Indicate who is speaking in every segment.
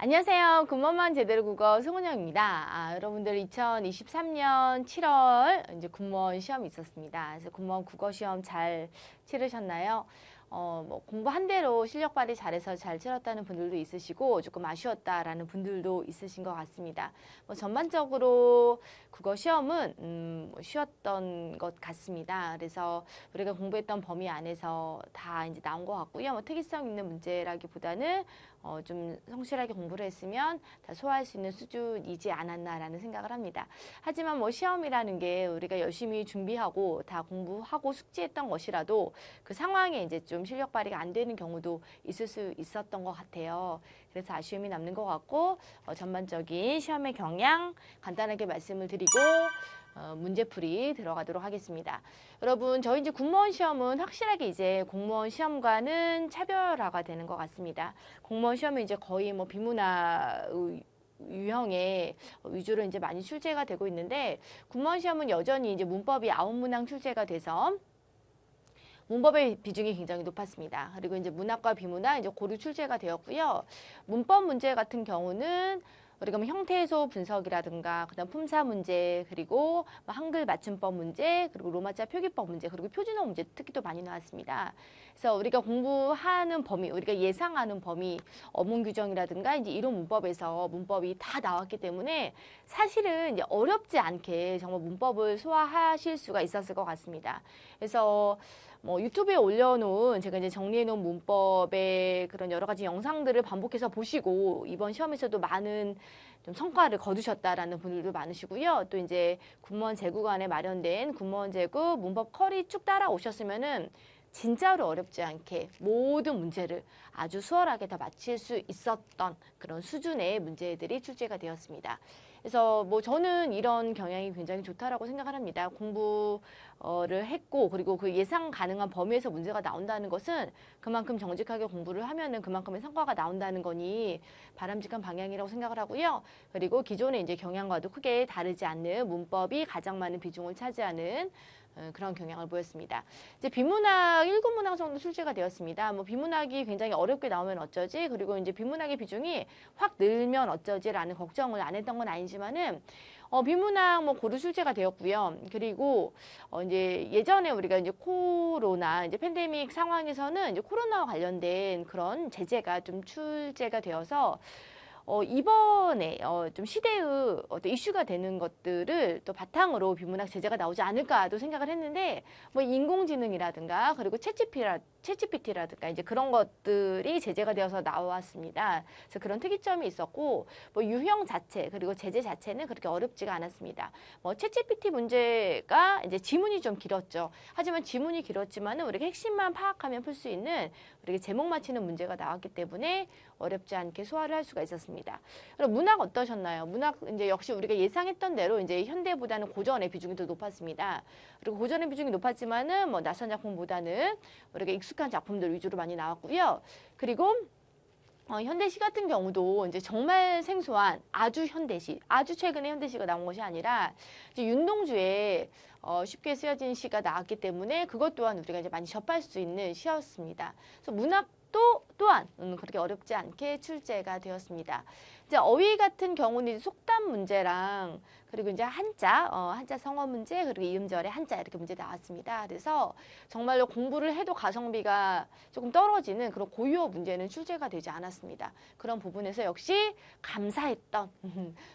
Speaker 1: 안녕하세요. 군법만 제대로 국어 송은영입니다. 여러분들 2023년 7월 이제 군무원 시험이 있었습니다. 그래서 군무원 국어 시험 잘 치르셨나요? 뭐 공부한 대로 실력 발휘 잘해서 잘 치렀다는 분들도 있으시고 조금 아쉬웠다라는 분들도 있으신 것 같습니다. 뭐 전반적으로 국어 시험은 쉬웠던 것 같습니다. 그래서 우리가 공부했던 범위 안에서 다 이제 나온 것 같고요. 뭐 특이성 있는 문제라기보다는 좀 성실하게 공부를 했으면 다 소화할 수 있는 수준이지 않았나라는 생각을 합니다. 하지만 뭐 시험이라는 게 우리가 열심히 준비하고 다 공부하고 숙지했던 것이라도 그 상황에 이제 좀 실력 발휘가 안 되는 경우도 있을 수 있었던 것 같아요. 그래서 아쉬움이 남는 것 같고 전반적인 시험의 경향 간단하게 말씀을 드리고 문제풀이 들어가도록 하겠습니다. 여러분, 저희 이제 군무원 시험은 확실하게 이제 공무원 시험과는 차별화가 되는 것 같습니다. 공무원 시험은 이제 거의 뭐 비문화 유형의 위주로 이제 많이 출제가 되고 있는데, 군무원 시험은 여전히 이제 문법이 9문항 출제가 돼서 문법의 비중이 굉장히 높았습니다. 그리고 이제 문학과 비문학 이제 고루 출제가 되었고요. 문법 문제 같은 경우는 우리가 뭐 형태소 분석이라든가 그다음 품사 문제, 그리고 뭐 한글 맞춤법 문제, 그리고 로마자 표기법 문제, 그리고 표준어 문제 특히 또 많이 나왔습니다. 그래서 우리가 공부하는 범위, 우리가 예상하는 범위, 어문 규정이라든가 이제 이론 문법에서 문법이 다 나왔기 때문에 사실은 이제 어렵지 않게 정말 문법을 소화하실 수가 있었을 것 같습니다. 그래서 뭐 유튜브에 올려놓은 제가 이제 정리해놓은 문법의 그런 여러 가지 영상들을 반복해서 보시고 이번 시험에서도 많은 좀 성과를 거두셨다라는 분들도 많으시고요. 또 이제 군무원 제국안에 마련된 군무원 제국 문법 커리 쭉 따라오셨으면은 진짜로 어렵지 않게 모든 문제를 아주 수월하게 다 맞힐 수 있었던 그런 수준의 문제들이 출제가 되었습니다. 그래서 뭐 저는 이런 경향이 굉장히 좋다라고 생각을 합니다. 공부를 했고 그리고 그 예상 가능한 범위에서 문제가 나온다는 것은 그만큼 정직하게 공부를 하면은 그만큼의 성과가 나온다는 거니 바람직한 방향이라고 생각을 하고요. 그리고 기존의 이제 경향과도 크게 다르지 않는 문법이 가장 많은 비중을 차지하는 그런 경향을 보였습니다. 이제 비문학 1군문항 정도 출제가 되었습니다. 뭐 비문학이 굉장히 어렵게 나오면 어쩌지? 그리고 이제 비문학의 비중이 확 늘면 어쩌지라는 걱정을 안 했던 건 아니지만은 비문학 뭐 고루 출제가 되었고요. 그리고 이제 예전에 우리가 이제 코로나 이제 팬데믹 상황에서는 이제 코로나와 관련된 그런 제재가 좀 출제가 되어서 이번에 좀 시대의 어떤 이슈가 되는 것들을 또 바탕으로 비문학 제재가 나오지 않을까도 생각을 했는데, 뭐 인공지능이라든가 그리고 챗GPT라든가 이제 그런 것들이 제재가 되어서 나왔습니다. 그래서 그런 특이점이 있었고, 뭐 유형 자체 그리고 제재 자체는 그렇게 어렵지가 않았습니다. 뭐 챗GPT 문제가 이제 지문이 좀 길었죠. 하지만 지문이 길었지만은 우리가 핵심만 파악하면 풀 수 있는 우리가 제목 맞히는 문제가 나왔기 때문에 어렵지 않게 소화를 할 수가 있었습니다. 그럼 문학 어떠셨나요? 문학 이제 역시 우리가 예상했던 대로 이제 현대보다는 고전의 비중이 더 높았습니다. 그리고 고전의 비중이 높았지만은 뭐 낯선 작품보다는 우리가 익숙한 작품들 위주로 많이 나왔고요. 그리고 현대시 같은 경우도 이제 정말 생소한 아주 현대시, 아주 최근에 현대시가 나온 것이 아니라 이제 윤동주의 쉽게 쓰여진 시가 나왔기 때문에 그것 또한 우리가 이제 많이 접할 수 있는 시였습니다. 그래서 문학 또한 그렇게 어렵지 않게 출제가 되었습니다. 이제 어휘 같은 경우는 이제 속담 문제랑 그리고 이제 한자 성어 문제 그리고 이음절의 한자 이렇게 문제 나왔습니다. 그래서 정말로 공부를 해도 가성비가 조금 떨어지는 그런 고유어 문제는 출제가 되지 않았습니다. 그런 부분에서 역시 감사했던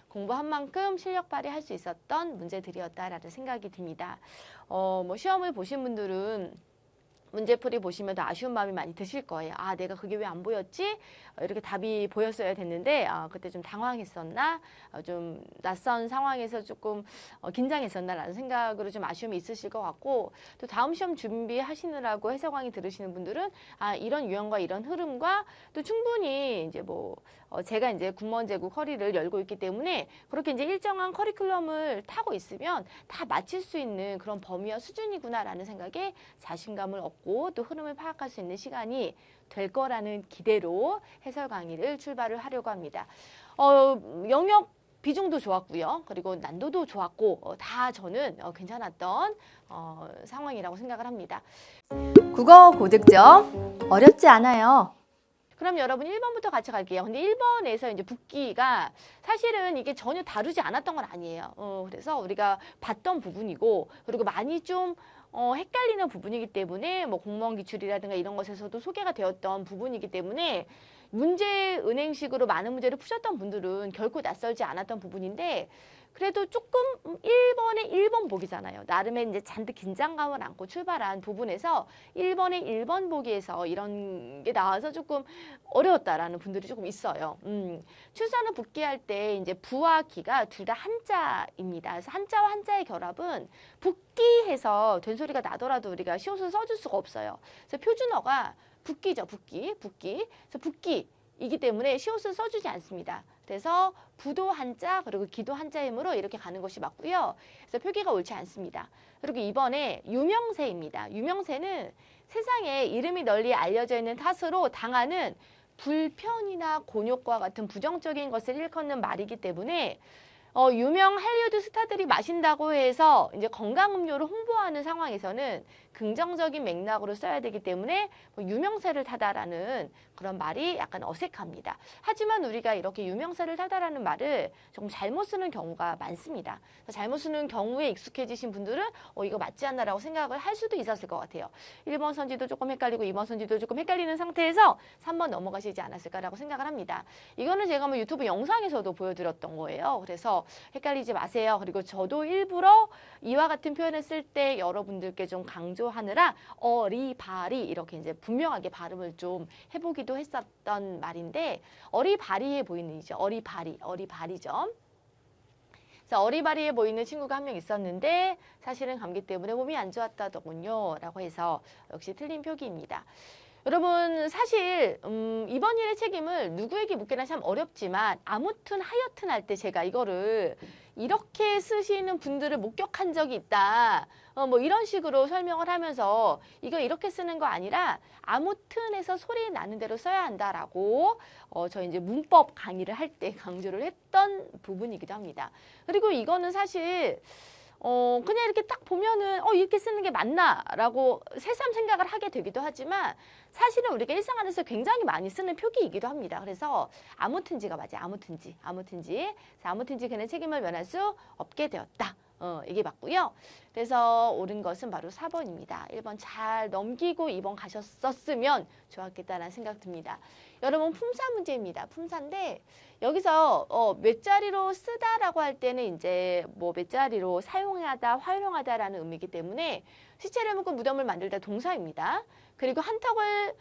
Speaker 1: 공부한 만큼 실력 발휘할 수 있었던 문제들이었다라는 생각이 듭니다. 뭐 시험을 보신 분들은 문제풀이 보시면 더 아쉬운 마음이 많이 드실 거예요. 아, 내가 그게 왜 안 보였지? 이렇게 답이 보였어야 됐는데 그때 좀 당황했었나? 좀 낯선 상황에서 조금 긴장했었나라는 생각으로 좀 아쉬움이 있으실 것 같고, 또 다음 시험 준비하시느라고 해설강의 들으시는 분들은 이런 유형과 이런 흐름과 또 충분히 이제 뭐 제가 이제 군무원 제국 커리를 열고 있기 때문에 그렇게 이제 일정한 커리큘럼을 타고 있으면 다 맞힐 수 있는 그런 범위와 수준이구나라는 생각에 자신감을 얻고 또 흐름을 파악할 수 있는 시간이 될 거라는 기대로 해설 강의를 출발을 하려고 합니다. 영역 비중도 좋았고요. 그리고 난도도 좋았고 다 저는 괜찮았던 상황이라고 생각을 합니다.
Speaker 2: 국어 고득점 어렵지 않아요.
Speaker 1: 그럼 여러분 1번부터 같이 갈게요. 근데 1번에서 이제 붓기가 사실은 이게 전혀 다루지 않았던 건 아니에요. 그래서 우리가 봤던 부분이고, 그리고 많이 좀 헷갈리는 부분이기 때문에 뭐 공무원 기출이라든가 이런 것에서도 소개가 되었던 부분이기 때문에 문제 은행식으로 많은 문제를 푸셨던 분들은 결코 낯설지 않았던 부분인데, 그래도 조금 1번에 1번 보기잖아요. 나름의 이제 잔뜩 긴장감을 안고 출발한 부분에서 1번에 1번 보기에서 이런 게 나와서 조금 어려웠다라는 분들이 조금 있어요. 출산후 붓기할 때 이제 부와 기가 둘 다 한자입니다. 그래서 한자와 한자의 결합은 붓기해서 된소리가 나더라도 우리가 시옷을 써줄 수가 없어요. 그래서 표준어가 붓기죠, 붓기. 그래서 붓기이기 때문에 시옷을 써주지 않습니다. 그래서 부도 한자 그리고 기도 한자이므로 이렇게 가는 것이 맞고요. 그래서 표기가 옳지 않습니다. 그리고 이번에 유명세입니다. 유명세는 세상에 이름이 널리 알려져 있는 탓으로 당하는 불편이나 곤욕과 같은 부정적인 것을 일컫는 말이기 때문에 유명 할리우드 스타들이 마신다고 해서 이제 건강음료를 홍보하는 상황에서는 긍정적인 맥락으로 써야 되기 때문에 유명세를 타다라는 그런 말이 약간 어색합니다. 하지만 우리가 이렇게 유명세를 타다라는 말을 조금 잘못 쓰는 경우가 많습니다. 잘못 쓰는 경우에 익숙해지신 분들은 이거 맞지 않나라고 생각을 할 수도 있었을 것 같아요. 1번 선지도 조금 헷갈리고 2번 선지도 조금 헷갈리는 상태에서 3번 넘어가시지 않았을까라고 생각을 합니다. 이거는 제가 뭐 유튜브 영상에서도 보여드렸던 거예요. 그래서 헷갈리지 마세요. 그리고 저도 일부러 이와 같은 표현을 쓸 때 여러분들께 좀 강조하느라 어리바리 이렇게 이제 분명하게 발음을 좀 해보기도 했었던 말인데, 어리바리해 보이는 이죠. 어리바리죠. 그래서 어리바리해 보이는 친구가 한 명 있었는데 사실은 감기 때문에 몸이 안 좋았다더군요. 라고 해서 역시 틀린 표기입니다. 여러분 사실 이번 일의 책임을 누구에게 묻기나 참 어렵지만 아무튼 하여튼 할 때 제가 이거를 이렇게 쓰시는 분들을 목격한 적이 있다. 뭐 이런 식으로 설명을 하면서 이거 이렇게 쓰는 거 아니라 아무튼에서 소리 나는 대로 써야 한다라고 저 이제 문법 강의를 할 때 강조를 했던 부분이기도 합니다. 그리고 이거는 사실 그냥 이렇게 딱 보면은 이렇게 쓰는 게 맞나라고 새삼 생각을 하게 되기도 하지만 사실은 우리가 일상 안에서 굉장히 많이 쓰는 표기이기도 합니다. 그래서 아무튼지가 맞아요. 아무튼지 그는 책임을 면할 수 없게 되었다. 이게 맞고요. 그래서 옳은 것은 바로 4번입니다. 1번 잘 넘기고 2번 가셨었으면 좋았겠다라는 생각 듭니다. 여러분 품사 문제입니다. 품사인데 여기서 몇 자리로 쓰다라고 할 때는 이제 뭐 몇 자리로 사용하다, 활용하다라는 의미이기 때문에 시체를 묻고 무덤을 만들다 동사입니다. 그리고 한턱을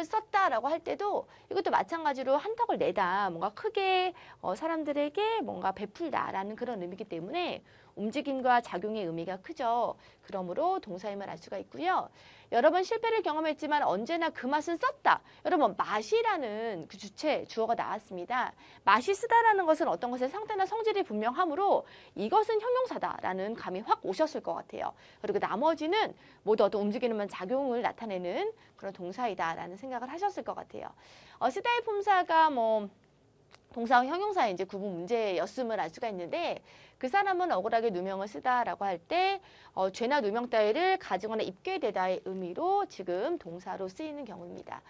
Speaker 1: 썼다라고 할 때도 이것도 마찬가지로 한턱을 내다, 뭔가 크게 사람들에게 뭔가 베풀다라는 그런 의미이기 때문에 움직임과 작용의 의미가 크죠. 그러므로 동사임을 알 수가 있고요. 여러 번 실패를 경험했지만 언제나 그 맛은 썼다. 여러분 맛이라는 그 주어가 나왔습니다. 맛이 쓰다라는 것은 어떤 것의 상태나 성질이 분명하므로 이것은 형용사다라는 감이 확 오셨을 것 같아요. 그리고 나머지는 모두 어떤 움직이는 작용을 나타내는 그런 동사이다라는 생각을 하셨을 것 같아요. 쓰다의 품사가 뭐 동사와 형용사의 이제 구분 문제였음을 알 수가 있는데, 그 사람은 억울하게 누명을 쓰다라고 할 때 죄나 누명 따위를 가지거나 입게 되다의 의미로 지금 동사로 쓰이는 경우입니다.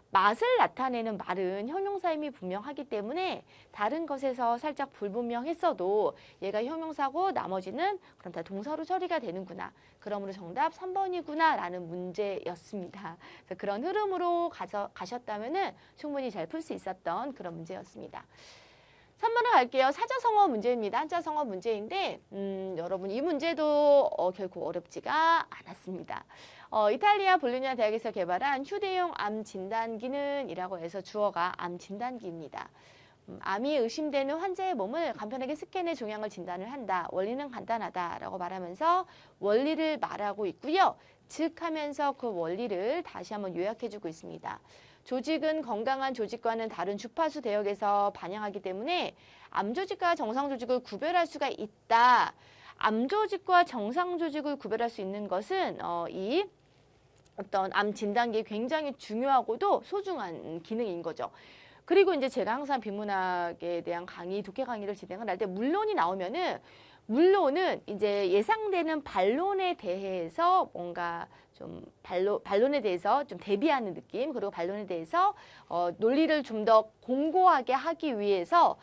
Speaker 1: 맛을 나타내는 말은 형용사임이 분명하기 때문에 다른 것에서 살짝 불분명했어도 얘가 형용사고 나머지는 그럼 다 동사로 처리가 되는구나. 그러므로 정답 3번이구나 라는 문제였습니다. 그래서 그런 흐름으로 가셨다면 충분히 잘 풀 수 있었던 그런 문제였습니다. 3번으로 갈게요. 사자성어 문제입니다. 한자성어 문제인데 여러분 이 문제도 결코 어렵지가 않았습니다. 이탈리아 볼로냐 대학에서 개발한 휴대용 암 진단기는 이라고 해서 주어가 암 진단기입니다. 암이 의심되는 환자의 몸을 간편하게 스캔해 종양을 진단을 한다. 원리는 간단하다라고 말하면서 원리를 말하고 있고요. 즉 하면서 그 원리를 다시 한번 요약해주고 있습니다. 조직은 건강한 조직과는 다른 주파수 대역에서 반영하기 때문에 암조직과 정상조직을 구별할 수가 있다. 암조직과 정상조직을 구별할 수 있는 것은 이 어떤 암 진단기에 굉장히 중요하고도 소중한 기능인 거죠. 그리고 이제 제가 항상 비문학에 대한 독해 강의를 진행을 할 때 물론이 나오면은 물론은 이제 예상되는 반론에 대해서 뭔가 좀 반론에 대해서 좀 대비하는 느낌, 그리고 반론에 대해서 논리를 좀 더 공고하게 하기 위해서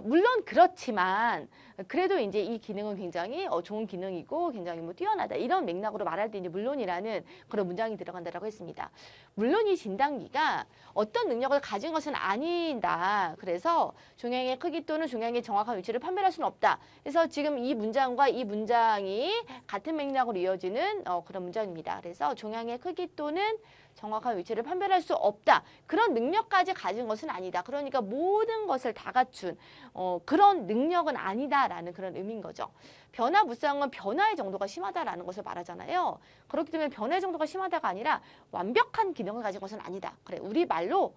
Speaker 1: 물론 그렇지만 그래도 이제 이 기능은 굉장히 좋은 기능이고 굉장히 뭐 뛰어나다 이런 맥락으로 말할 때 이제 물론이라는 그런 문장이 들어간다라고 했습니다. 물론 이 진단기가 어떤 능력을 가진 것은 아니다. 그래서 종양의 크기 또는 종양의 정확한 위치를 판별할 수는 없다. 그래서 지금 이 문장과 이 문장이 같은 맥락으로 이어지는 그런 문장입니다. 그래서 종양의 크기 또는 정확한 위치를 판별할 수 없다. 그런 능력까지 가진 것은 아니다. 그러니까 모든 것을 다 갖춘 그런 능력은 아니다라는 그런 의미인 거죠. 변화 무쌍은 변화의 정도가 심하다라는 것을 말하잖아요. 그렇기 때문에 변화의 정도가 심하다가 아니라 완벽한 기능을 가진 것은 아니다. 그래, 우리 말로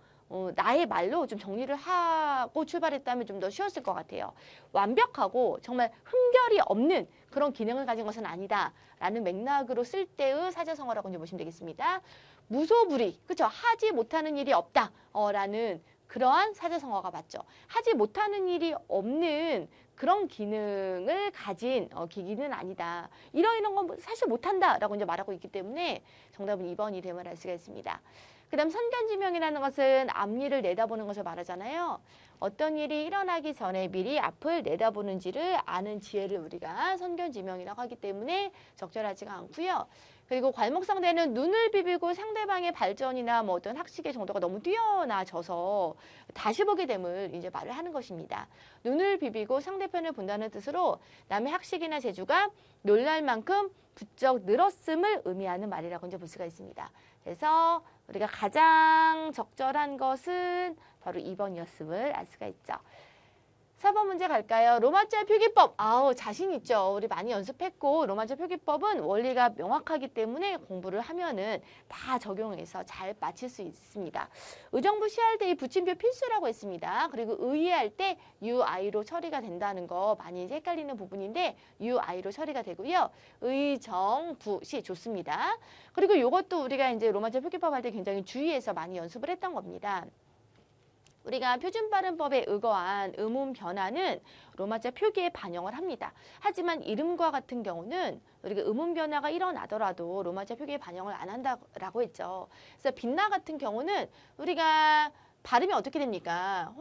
Speaker 1: 나의 말로 좀 정리를 하고 출발했다면 좀 더 쉬웠을 것 같아요. 완벽하고 정말 흠결이 없는 그런 기능을 가진 것은 아니다라는 맥락으로 쓸 때의 사자성어라고 이제 보시면 되겠습니다. 무소불위, 그렇죠? 하지 못하는 일이 없다 라는 그러한 사자성어가 맞죠. 하지 못하는 일이 없는 그런 기능을 가진 기기는 아니다. 이런 건 사실 못한다라고 이제 말하고 있기 때문에 정답은 2번이 됨을 알 수가 있습니다. 그 다음 선견지명이라는 것은 앞일을 내다보는 것을 말하잖아요. 어떤 일이 일어나기 전에 미리 앞을 내다보는지를 아는 지혜를 우리가 선견지명이라고 하기 때문에 적절하지가 않고요. 그리고 괄목상대는 눈을 비비고 상대방의 발전이나 뭐 어떤 학식의 정도가 너무 뛰어나져서 다시 보게 됨을 이제 말을 하는 것입니다. 눈을 비비고 상대편을 본다는 뜻으로 남의 학식이나 재주가 놀랄 만큼 부쩍 늘었음을 의미하는 말이라고 이제 볼 수가 있습니다. 그래서 우리가 가장 적절한 것은 바로 2번이었음을 알 수가 있죠. 4번 문제 갈까요? 로마자 표기법. 자신 있죠. 우리 많이 연습했고 로마자 표기법은 원리가 명확하기 때문에 공부를 하면은 다 적용해서 잘 맞힐 수 있습니다. 의정부 시할 때 이 붙임표 필수라고 했습니다. 그리고 의의할 때 UI로 처리가 된다는 거 많이 헷갈리는 부분인데 UI로 처리가 되고요. 의정부시 좋습니다. 그리고 이것도 우리가 이제 로마자 표기법 할 때 굉장히 주의해서 많이 연습을 했던 겁니다. 우리가 표준발음법에 의거한 음운 변화는 로마자 표기에 반영을 합니다. 하지만 이름과 같은 경우는 우리가 음운 변화가 일어나더라도 로마자 표기에 반영을 안 한다라고 했죠. 그래서 빛나 같은 경우는 우리가 발음이 어떻게 됩니까?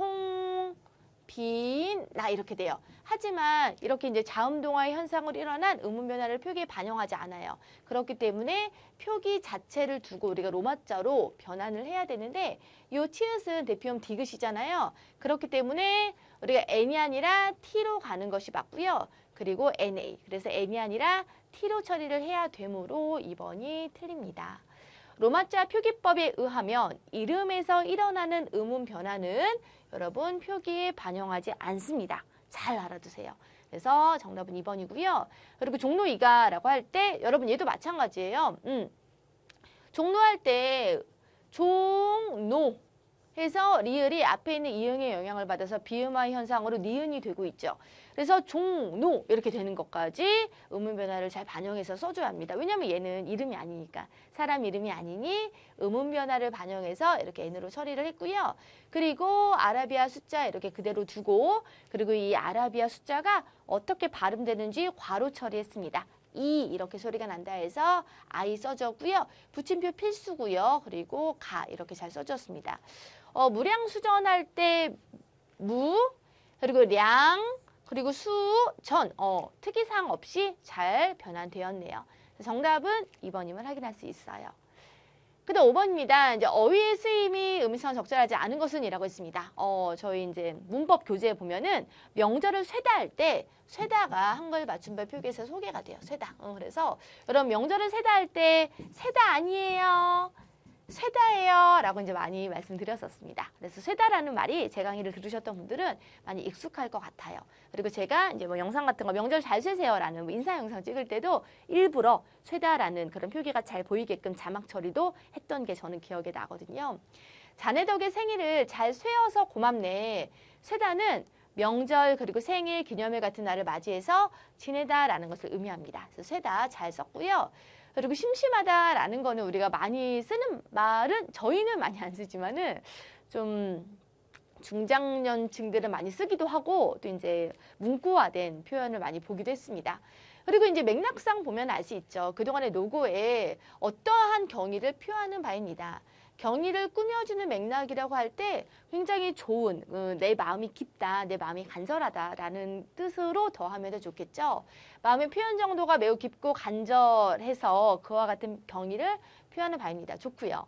Speaker 1: 빈나 이렇게 돼요. 하지만 이렇게 이제 자음동화의 현상으로 일어난 음운 변화를 표기에 반영하지 않아요. 그렇기 때문에 표기 자체를 두고 우리가 로마자로 변환을 해야 되는데 이 치읓은 대표음 디귿이잖아요. 그렇기 때문에 우리가 n이 아니라 t로 가는 것이 맞고요. 그리고 na. 그래서 n이 아니라 t로 처리를 해야 되므로 2번이 틀립니다. 로마자 표기법에 의하면 이름에서 일어나는 음운 변화는 여러분 표기에 반영하지 않습니다. 잘 알아두세요. 그래서 정답은 2번이고요. 그리고 종로 이가라고 할 때 여러분 얘도 마찬가지예요. 종로할 때 종노 해서 리을이 앞에 있는 이응의 영향을 받아서 비음화 현상으로 니은이 되고 있죠. 그래서 종노 이렇게 되는 것까지 음운 변화를 잘 반영해서 써줘야 합니다. 왜냐하면 얘는 이름이 아니니까. 사람 이름이 아니니 음운 변화를 반영해서 이렇게 n으로 처리를 했고요. 그리고 아라비아 숫자 이렇게 그대로 두고 그리고 이 아라비아 숫자가 어떻게 발음되는지 괄호 처리했습니다. 이렇게 소리가 난다 해서 I 써줬고요. 붙임표 필수고요. 그리고 가 이렇게 잘 써줬습니다. 무량수전할 때 무, 그리고 량, 그리고 수, 전 특이사항 없이 잘 변환되었네요. 정답은 2번임을 확인할 수 있어요. 그 다음 5번입니다. 이제 어휘의 쓰임이 음성상 적절하지 않은 것은 이라고 했습니다. 저희 이제 문법 교재에 보면은 명절을 쇠다 할 때 쇠다가 한글 맞춤법 표기에서 소개가 돼요. 쇠다. 그래서 여러분 명절을 쇠다 할 때 쇠다 아니에요. 쇠다예요 라고 이제 많이 말씀드렸었습니다. 그래서 쇠다라는 말이 제 강의를 들으셨던 분들은 많이 익숙할 것 같아요. 그리고 제가 이제 뭐 영상 같은 거 명절 잘 쇠세요 라는 뭐 인사 영상 찍을 때도 일부러 쇠다라는 그런 표기가 잘 보이게끔 자막 처리도 했던 게 저는 기억에 나거든요. 자네 덕에 생일을 잘 쇠어서 고맙네. 쇠다는 명절 그리고 생일 기념일 같은 날을 맞이해서 지내다라는 것을 의미합니다. 그래서 쇠다 잘 썼고요. 그리고 심심하다라는 거는 우리가 많이 쓰는 말은 저희는 많이 안 쓰지만은 좀 중장년층들은 많이 쓰기도 하고 또 이제 문구화된 표현을 많이 보기도 했습니다. 그리고 이제 맥락상 보면 알 수 있죠. 그동안의 노고에 어떠한 경의를 표하는 바입니다. 경의를 꾸며주는 맥락이라고 할 때 굉장히 좋은, 내 마음이 깊다, 내 마음이 간절하다라는 뜻으로 더하면 더 좋겠죠. 마음의 표현 정도가 매우 깊고 간절해서 그와 같은 경의를 표하는 바입니다. 좋고요.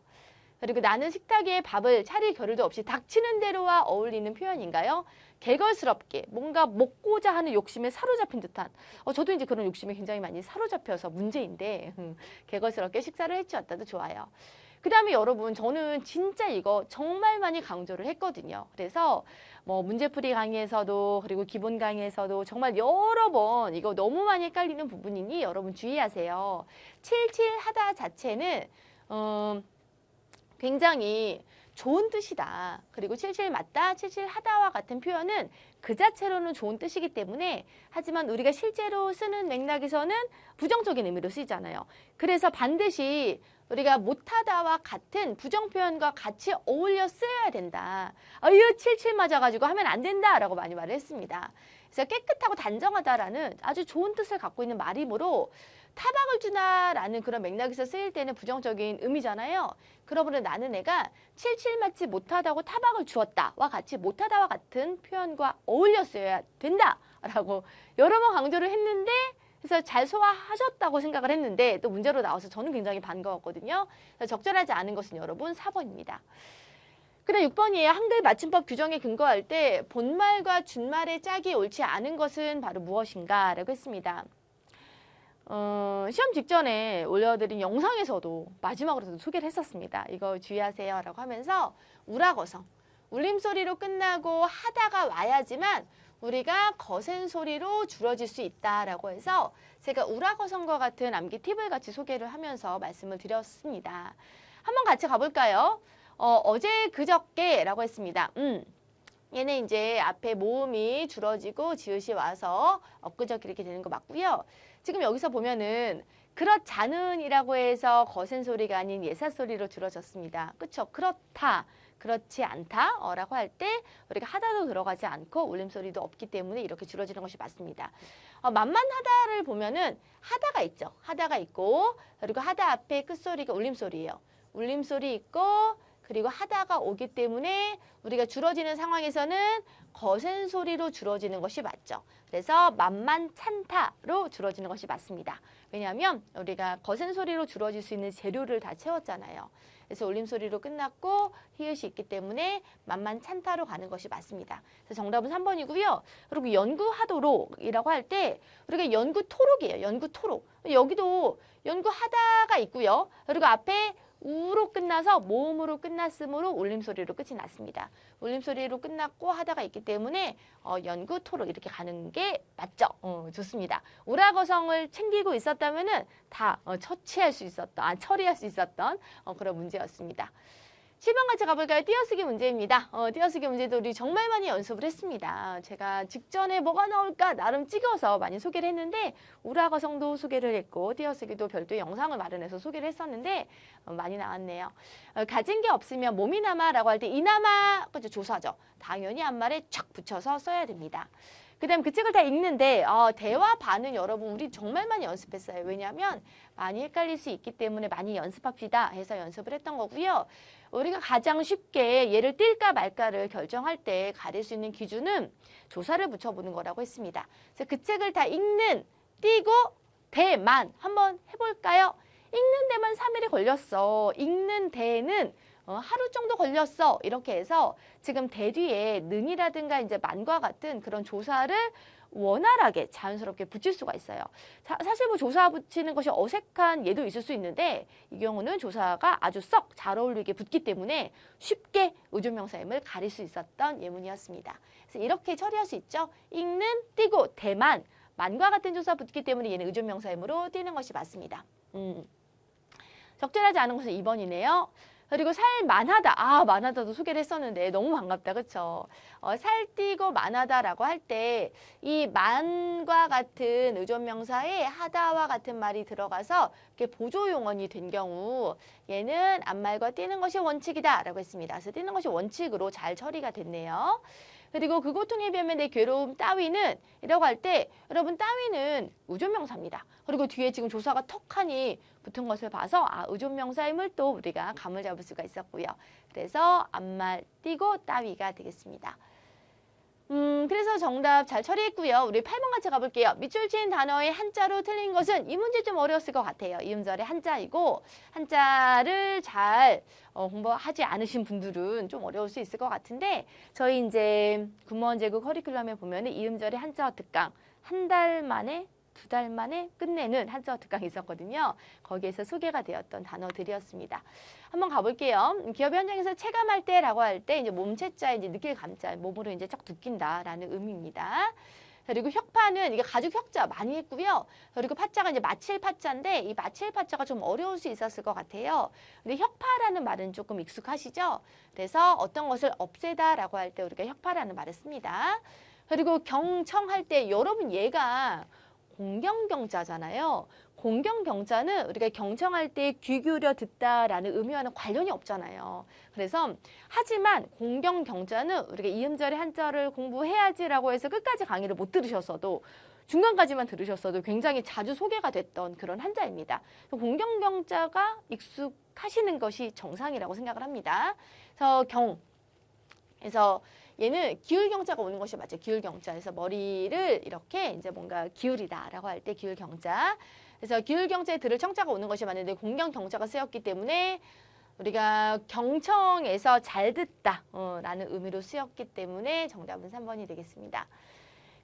Speaker 1: 그리고 나는 식탁 위에 밥을 차릴 겨를도 없이 닥치는 대로와 어울리는 표현인가요? 개걸스럽게 뭔가 먹고자 하는 욕심에 사로잡힌 듯한 저도 이제 그런 욕심에 굉장히 많이 사로잡혀서 문제인데 개걸스럽게 식사를 해치웠다도 좋아요. 그 다음에 여러분 저는 진짜 이거 정말 많이 강조를 했거든요. 그래서 뭐 문제풀이 강의에서도 그리고 기본 강의에서도 정말 여러 번 이거 너무 많이 헷갈리는 부분이니 여러분 주의하세요. 칠칠하다 자체는 굉장히 좋은 뜻이다. 그리고 칠칠 맞다, 칠칠하다와 같은 표현은 그 자체로는 좋은 뜻이기 때문에 하지만 우리가 실제로 쓰는 맥락에서는 부정적인 의미로 쓰이잖아요. 그래서 반드시 우리가 못하다와 같은 부정 표현과 같이 어울려 쓰여야 된다. 이거 칠칠 맞아가지고 하면 안 된다라고 많이 말을 했습니다. 그래서 깨끗하고 단정하다라는 아주 좋은 뜻을 갖고 있는 말이므로 타박을 주나라는 그런 맥락에서 쓰일 때는 부정적인 의미잖아요. 그러므로 나는 애가 칠칠 맞지 못하다고 타박을 주었다와 같이 못하다와 같은 표현과 어울려 쓰여야 된다라고 여러 번 강조를 했는데 그래서 잘 소화하셨다고 생각을 했는데 또 문제로 나와서 저는 굉장히 반가웠거든요. 적절하지 않은 것은 여러분 4번입니다. 그다음 6번이에요. 한글 맞춤법 규정에 근거할 때 본말과 준말의 짝이 옳지 않은 것은 바로 무엇인가 라고 했습니다. 시험 직전에 올려드린 영상에서도 마지막으로도 소개를 했었습니다. 이거 주의하세요 라고 하면서 우라거성, 울림소리로 끝나고 하다가 와야지만 우리가 거센 소리로 줄어질 수 있다라고 해서 제가 우라거성과 같은 암기 팁을 같이 소개를 하면서 말씀을 드렸습니다. 한번 같이 가볼까요? 어제 그저께라고 했습니다. 얘는 이제 앞에 모음이 줄어지고 지읒이 와서 엊그저께 이렇게 되는 거 맞고요. 지금 여기서 보면은 그렇잖은이라고 해서 거센 소리가 아닌 예사 소리로 줄어졌습니다. 그렇죠? 그렇다, 그렇지 않다 라고 할 때 우리가 하다도 들어가지 않고 울림소리도 없기 때문에 이렇게 줄어지는 것이 맞습니다. 만만하다를 보면은 하다가 있죠. 하다가 있고 그리고 하다 앞에 끝소리가 울림소리예요. 울림소리 있고 그리고 하다가 오기 때문에 우리가 줄어지는 상황에서는 거센 소리로 줄어지는 것이 맞죠. 그래서 만만찮다로 줄어지는 것이 맞습니다. 왜냐하면 우리가 거센 소리로 줄어질 수 있는 재료를 다 채웠잖아요. 그래서 울림소리로 끝났고 히읗이 있기 때문에 만만찮다로 가는 것이 맞습니다. 그래서 정답은 3번이고요. 그리고 연구하도록이라고 할 때 우리가 연구토록이에요. 연구토록. 여기도 연구하다가 있고요. 그리고 앞에 우로 끝나서 모음으로 끝났으므로 울림소리로 끝이 났습니다. 울림소리로 끝났고 하다가 있기 때문에 연구토록 이렇게 가는 게 맞죠. 좋습니다. 우라거성을 챙기고 있었다면은 다 처리할 수 있었던 그런 문제였습니다. 7번 같이 가볼까요? 띄어쓰기 문제입니다. 띄어쓰기 문제도 우리 정말 많이 연습을 했습니다. 제가 직전에 뭐가 나올까 나름 찍어서 많이 소개를 했는데 우라거성도 소개를 했고 띄어쓰기도 별도의 영상을 마련해서 소개를 했었는데 많이 나왔네요. 가진 게 없으면 몸이 남아라고 할 때 이남아 그죠? 조사죠. 당연히 앞말에 촥 붙여서 써야 됩니다. 그 다음 그 책을 다 읽는데 대화 반응 여러분 우리 정말 많이 연습했어요. 왜냐하면 많이 헷갈릴 수 있기 때문에 많이 연습합시다 해서 연습을 했던 거고요. 우리가 가장 쉽게 얘를 띨까 말까를 결정할 때 가릴 수 있는 기준은 조사를 붙여보는 거라고 했습니다. 그래서 그 책을 다 읽는, 띄고, 대만 한번 해볼까요? 읽는 데만 3일이 걸렸어. 읽는 대는 하루 정도 걸렸어. 이렇게 해서 지금 대 뒤에 는이라든가 이제 만과 같은 그런 조사를 원활하게 자연스럽게 붙일 수가 있어요. 사실 뭐 조사 붙이는 것이 어색한 예도 있을 수 있는데 이 경우는 조사가 아주 썩 잘 어울리게 붙기 때문에 쉽게 의존명사임을 가릴 수 있었던 예문이었습니다. 그래서 이렇게 처리할 수 있죠. 읽는, 띄고, 대만, 만과 같은 조사 붙기 때문에 얘는 의존명사임으로 띄는 것이 맞습니다. 적절하지 않은 것은 2번이네요. 그리고 살만하다. 만하다도 소개를 했었는데 너무 반갑다. 그쵸? 살띄고 만하다라고 할 때 이 만과 같은 의존명사에 하다와 같은 말이 들어가서 이렇게 보조용언이 된 경우 얘는 앞말과 띄는 것이 원칙이다 라고 했습니다. 그래서 띄는 것이 원칙으로 잘 처리가 됐네요. 그리고 그 고통에 비하면 내 괴로움 따위는 이라고 할 때 여러분 따위는 의존명사입니다. 그리고 뒤에 지금 조사가 턱하니 붙은 것을 봐서 의존명사임을 또 우리가 감을 잡을 수가 있었고요. 그래서 앞말 띄고 따위가 되겠습니다. 그래서 정답 잘 처리했고요. 우리 8번 같이 가볼게요. 밑줄 친 단어의 한자로 틀린 것은 이 문제 좀 어려웠을 것 같아요. 이음절의 한자이고 한자를 잘 공부하지 않으신 분들은 좀 어려울 수 있을 것 같은데 저희 이제 군무원 제국 커리큘럼에 보면은 이음절의 한자어 특강 한 달 만에 2달 만에 끝내는 한자어 특강이 있었거든요. 거기에서 소개가 되었던 단어들이었습니다. 한번 가볼게요. 기업 현장에서 체감할 때라고 할 때 이제 몸체자에 이제 느낄 감자, 몸으로 이제 쫙 느낀다라는 의미입니다. 그리고 혁파는 이게 가죽 혁자 많이 했고요. 그리고 파자가 이제 마칠 파자인데 이 마칠 파자가 좀 어려울 수 있었을 것 같아요. 근데 혁파라는 말은 조금 익숙하시죠? 그래서 어떤 것을 없애다라고 할 때 우리가 혁파라는 말을 씁니다. 그리고 경청할 때 여러분 얘가 공경경자잖아요. 공경경자는 우리가 경청할 때 귀 기울여 듣다라는 의미와는 관련이 없잖아요. 그래서 하지만 공경경자는 우리가 이음절의 한자를 공부해야지라고 해서 끝까지 강의를 못 들으셨어도 중간까지만 들으셨어도 굉장히 자주 소개가 됐던 그런 한자입니다. 공경경자가 익숙하시는 것이 정상이라고 생각을 합니다. 그래서 얘는 기울경자가 오는 것이 맞죠. 기울경자에서 머리를 이렇게 이제 뭔가 기울이다라고 할 때 기울경자. 그래서 기울경자에 들을 청자가 오는 것이 맞는데 공경경자가 쓰였기 때문에 우리가 경청에서 잘 듣다 라는 의미로 쓰였기 때문에 정답은 3번이 되겠습니다.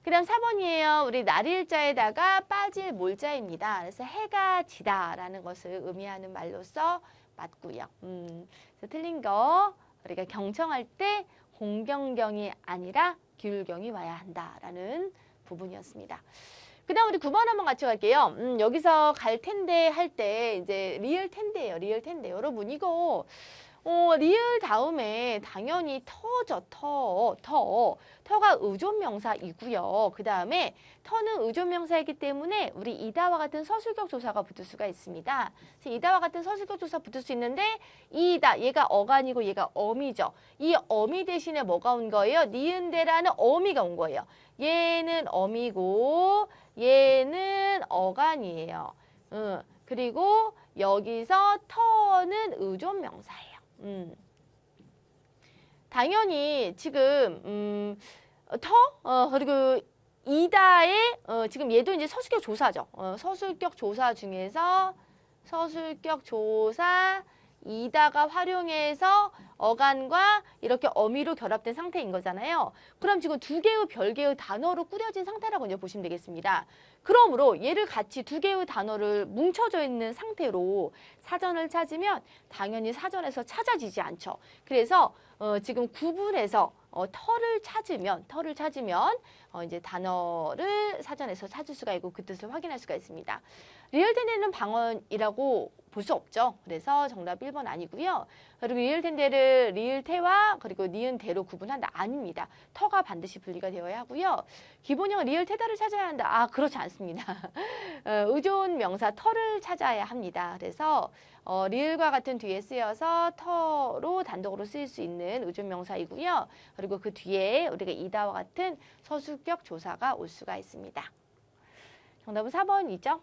Speaker 1: 그 다음 4번이에요. 우리 날일자에다가 빠질 몰자입니다. 그래서 해가 지다라는 것을 의미하는 말로서 맞고요. 그래서 틀린 거 우리가 경청할 때 공경경이 아니라 기울경이 와야 한다라는 부분이었습니다. 그 다음 우리 9번 한번 같이 갈게요. 여기서 갈 텐데 할 때 이제 리을 텐데예요. 리을 텐데. 여러분 이거 리을 다음에 당연히 터죠. 터가 의존명사이고요. 그 다음에 터는 의존명사이기 때문에 우리 이다와 같은 서술격 조사가 붙을 수가 있습니다. 그래서 이다와 같은 서술격 조사 붙을 수 있는데 이다 얘가 어간이고 얘가 어미죠. 이 어미 대신에 뭐가 온 거예요? 니은데라는 어미가 온 거예요. 얘는 어미고 얘는 어간이에요. 그리고 여기서 터는 의존명사예요. 당연히 지금 그리고 이다의 지금 얘도 이제 서술격 조사죠. 서술격 조사 중에서 서술격 조사 이다가 활용해서 어간과 이렇게 어미로 결합된 상태인 거잖아요. 그럼 지금 두 개의 별개의 단어로 꾸려진 상태라고 이제 보시면 되겠습니다. 그러므로 얘를 같이 두 개의 단어를 뭉쳐져 있는 상태로 사전을 찾으면 당연히 사전에서 찾아지지 않죠. 그래서 지금 구분해서 터를 찾으면 이제 단어를 사전에서 찾을 수가 있고 그 뜻을 확인할 수가 있습니다. 리을텐데는 방언이라고 볼 수 없죠. 그래서 정답 1번 아니고요. 그리고 리을텐데를 리을태와 그리고 니은대로 구분한다. 아닙니다. 터가 반드시 분리가 되어야 하고요. 기본형 리을태다를 찾아야 한다. 그렇지 않습니다. 의존 명사 터를 찾아야 합니다. 그래서 리을과 같은 뒤에 쓰여서 터로 단독으로 쓰일 수 있는 의존 명사이고요. 그리고 그 뒤에 우리가 이다와 같은 서술격 조사가 올 수가 있습니다. 정답은 4번이죠.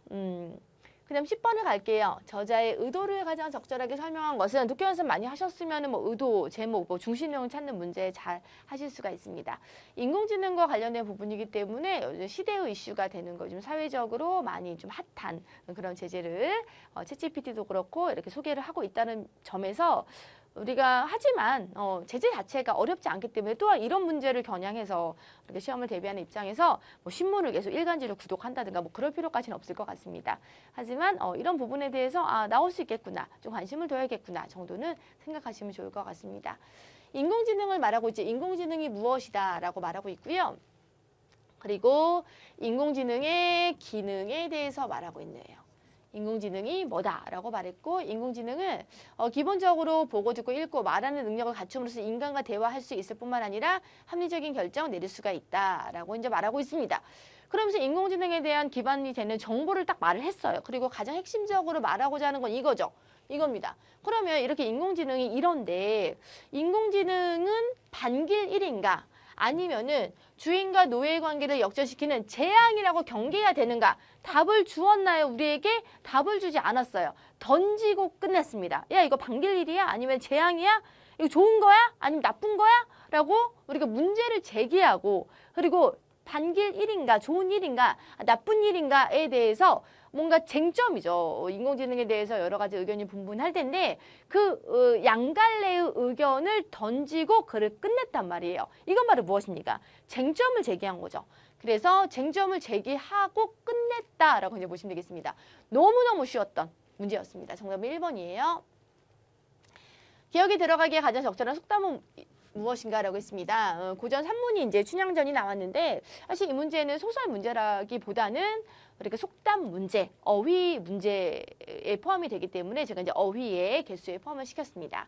Speaker 1: 그 다음 10번을 갈게요. 저자의 의도를 가장 적절하게 설명한 것은 독해 연습 많이 하셨으면 뭐 의도, 제목, 뭐 중심 내용 찾는 문제 잘 하실 수가 있습니다. 인공지능과 관련된 부분이기 때문에 시대의 이슈가 되는 거 좀 사회적으로 많이 좀 핫한 그런 제재를 챗GPT도 그렇고 이렇게 소개를 하고 있다는 점에서 우리가 하지만 제재 자체가 어렵지 않기 때문에 또한 이런 문제를 겨냥해서 이렇게 시험을 대비하는 입장에서 뭐 신문을 계속 일간지를 구독한다든가 뭐 그럴 필요까지는 없을 것 같습니다. 하지만 이런 부분에 대해서 나올 수 있겠구나, 좀 관심을 둬야겠구나 정도는 생각하시면 좋을 것 같습니다. 인공지능을 말하고 있지 인공지능이 무엇이다 라고 말하고 있고요. 그리고 인공지능의 기능에 대해서 말하고 있네요. 인공지능이 뭐다라고 말했고 인공지능은 기본적으로 보고 듣고 읽고 말하는 능력을 갖춤으로써 인간과 대화할 수 있을 뿐만 아니라 합리적인 결정을 내릴 수가 있다라고 이제 말하고 있습니다. 그러면서 인공지능에 대한 기반이 되는 정보를 딱 말을 했어요. 그리고 가장 핵심적으로 말하고자 하는 건 이거죠. 이겁니다. 그러면 이렇게 인공지능이 이런데 인공지능은 반길 1인가 아니면은 주인과 노예의 관계를 역전시키는 재앙이라고 경계해야 되는가? 답을 주었나요? 우리에게 답을 주지 않았어요. 던지고 끝냈습니다. 야, 이거 반길 일이야? 아니면 재앙이야? 이거 좋은 거야? 아니면 나쁜 거야? 라고 우리가 문제를 제기하고, 그리고 반길 일인가, 좋은 일인가, 나쁜 일인가에 대해서 뭔가 쟁점이죠. 인공지능에 대해서 여러 가지 의견이 분분할 텐데 그 양갈래의 의견을 던지고 글을 끝냈단 말이에요. 이건 바로 무엇입니까? 쟁점을 제기한 거죠. 그래서 쟁점을 제기하고 끝냈다라고 이제 보시면 되겠습니다. 너무너무 쉬웠던 문제였습니다. 정답은 1번이에요. 기억이 들어가기에 가장 적절한 속담은 무엇인가라고 했습니다. 고전 산문이 이제 춘향전이 나왔는데 사실 이 문제는 소설 문제라기보다는 그러니까 속담 문제, 어휘 문제에 포함이 되기 때문에 제가 이제 어휘의 개수에 포함을 시켰습니다.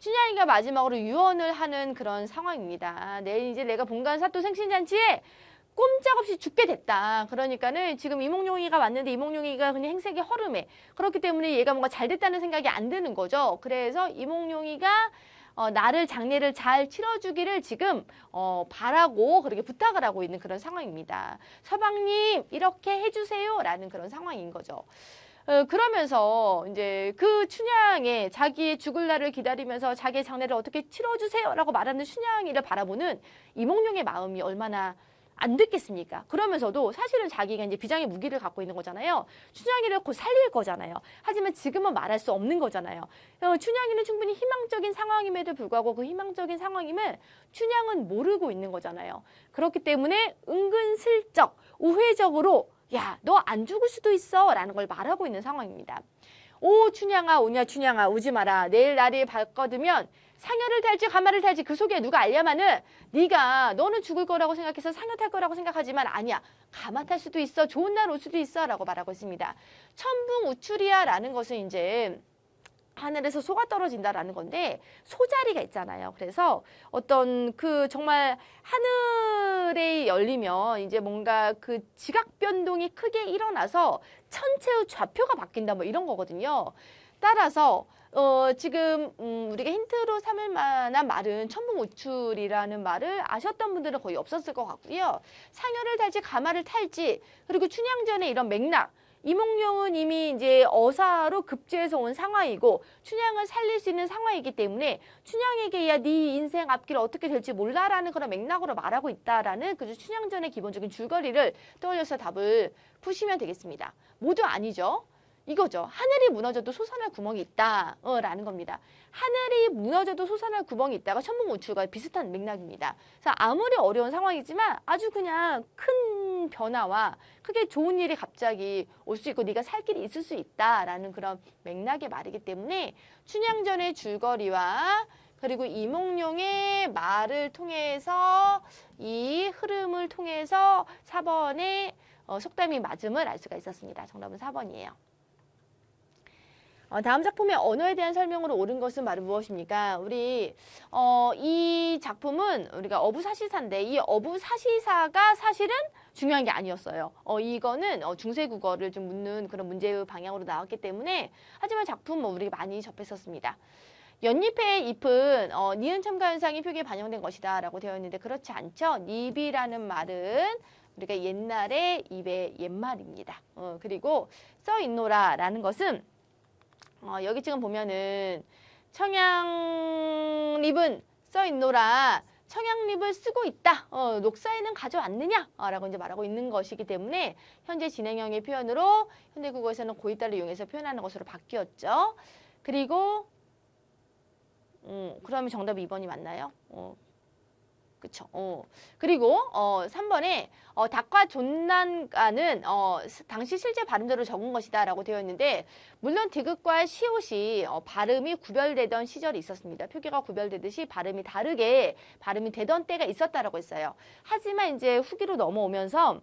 Speaker 1: 춘향이가 마지막으로 유언을 하는 그런 상황입니다. 이제 내가 본관 사또 생신잔치에 꼼짝없이 죽게 됐다. 그러니까는 지금 이몽룡이가 왔는데 이몽룡이가 그냥 행색이 허름해. 그렇기 때문에 얘가 뭔가 잘 됐다는 생각이 안 드는 거죠. 그래서 이몽룡이가 나를 장례를 잘 치러주기를 지금 바라고 그렇게 부탁을 하고 있는 그런 상황입니다. 서방님 이렇게 해주세요 라는 그런 상황인 거죠. 그러면서 이제 그 춘향의 자기의 죽을 날을 기다리면서 자기의 장례를 어떻게 치러주세요 라고 말하는 춘향이를 바라보는 이몽룡의 마음이 얼마나 안 듣겠습니까? 그러면서도 사실은 자기가 이제 비장의 무기를 갖고 있는 거잖아요. 춘향이를 곧 살릴 거잖아요. 하지만 지금은 말할 수 없는 거잖아요. 춘향이는 충분히 희망적인 상황임에도 불구하고 그 희망적인 상황임을 춘향은 모르고 있는 거잖아요. 그렇기 때문에 은근슬쩍 우회적으로 야, 너 안 죽을 수도 있어 라는 걸 말하고 있는 상황입니다. 오 춘향아 오냐 춘향아 오지 마라. 내일 날이 밝거두면 상여를 탈지 가마를 탈지 그 속에 누가 알려마는 네가 너는 죽을 거라고 생각해서 상여 탈 거라고 생각하지만 아니야. 가마 탈 수도 있어. 좋은 날 올 수도 있어 라고 말하고 있습니다. 천붕우출이야 라는 것은 이제 하늘에서 소가 떨어진다라는 건데 소자리가 있잖아요. 그래서 어떤 그 정말 하늘에 열리면 이제 뭔가 그 지각 변동이 크게 일어나서 천체의 좌표가 바뀐다 뭐 이런 거거든요. 따라서 지금 우리가 힌트로 삼을 만한 말은 천붕우출이라는 말을 아셨던 분들은 거의 없었을 것 같고요. 상여를 탈지 가마를 탈지 그리고 춘향전의 이런 맥락 이몽룡은 이미 이제 어사로 급제해서 온 상황이고 춘향을 살릴 수 있는 상황이기 때문에 춘향에게 야, 네 인생 앞길 어떻게 될지 몰라라는 그런 맥락으로 말하고 있다라는 그 춘향전의 기본적인 줄거리를 떠올려서 답을 푸시면 되겠습니다. 모두 아니죠. 이거죠. 하늘이 무너져도 솟아날 구멍이 있다 라는 겁니다. 하늘이 무너져도 솟아날 구멍이 있다가 천붕우출과 비슷한 맥락입니다. 그래서 아무리 어려운 상황이지만 아주 그냥 큰 변화와 크게 좋은 일이 갑자기 올 수 있고 네가 살 길이 있을 수 있다라는 그런 맥락의 말이기 때문에 춘향전의 줄거리와 그리고 이몽룡의 말을 통해서 이 흐름을 통해서 4번의 속담이 맞음을 알 수가 있었습니다. 정답은 4번이에요. 다음 작품의 언어에 대한 설명으로 옳은 것은 바로 무엇입니까? 우리 이 작품은 우리가 어부사시사인데 이 어부사시사가 사실은 중요한 게 아니었어요. 이거는 중세국어를 좀 묻는 그런 문제의 방향으로 나왔기 때문에 하지만 작품 우리가 많이 접했었습니다. 연잎의 잎은 니은 첨가 현상이 표기에 반영된 것이다 라고 되어 있는데 그렇지 않죠. 잎이라는 말은 우리가 옛날의 입의 옛말입니다. 그리고 써있노라 라는 것은 여기 지금 보면은 청양립은 써있노라 청양립을 쓰고 있다. 녹사에는 가져왔느냐? 라고 이제 말하고 있는 것이기 때문에 현재 진행형의 표현으로 현대국어에서는 고있다를 이용해서 표현하는 것으로 바뀌었죠. 그리고 그러면 정답 2번이 맞나요? 그쵸. 그리고 3번에 닭과 존난가는 당시 실제 발음대로 적은 것이다 라고 되어 있는데 물론 디귿과 시옷이 발음이 구별되던 시절이 있었습니다. 표기가 구별되듯이 발음이 다르게 발음이 되던 때가 있었다라고 했어요. 하지만 이제 후기로 넘어오면서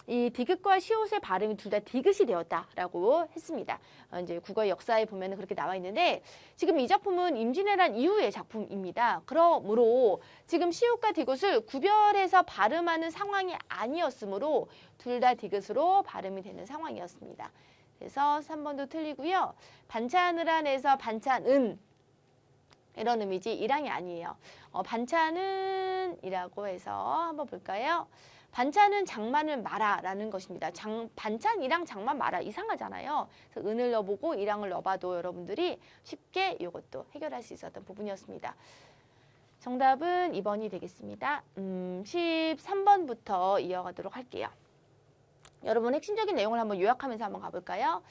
Speaker 1: 이 디귿과 시옷의 발음이 둘 다 디귿이 되었다라고 했습니다. 이제 국어의 역사에 보면 그렇게 나와 있는데 지금 이 작품은 임진왜란 이후의 작품입니다. 그러므로 지금 시옷과 디귿을 구별해서 발음하는 상황이 아니었으므로 둘 다 디귿으로 발음이 되는 상황이었습니다. 그래서 3번도 틀리고요. 반찬을 안에서 반찬은 이런 의미지 일항이 아니에요. 반찬은 이라고 해서 한번 볼까요? 반찬은 장만을 마라라는 것입니다. 반찬, 일항, 장만, 마라 이상하잖아요. 그래서 은을 넣어보고 일항을 넣어봐도 여러분들이 쉽게 이것도 해결할 수 있었던 부분이었습니다. 정답은 2번이 되겠습니다. 13번부터 이어가도록 할게요. 여러분 핵심적인 내용을 한번 요약하면서 한번 가볼까요?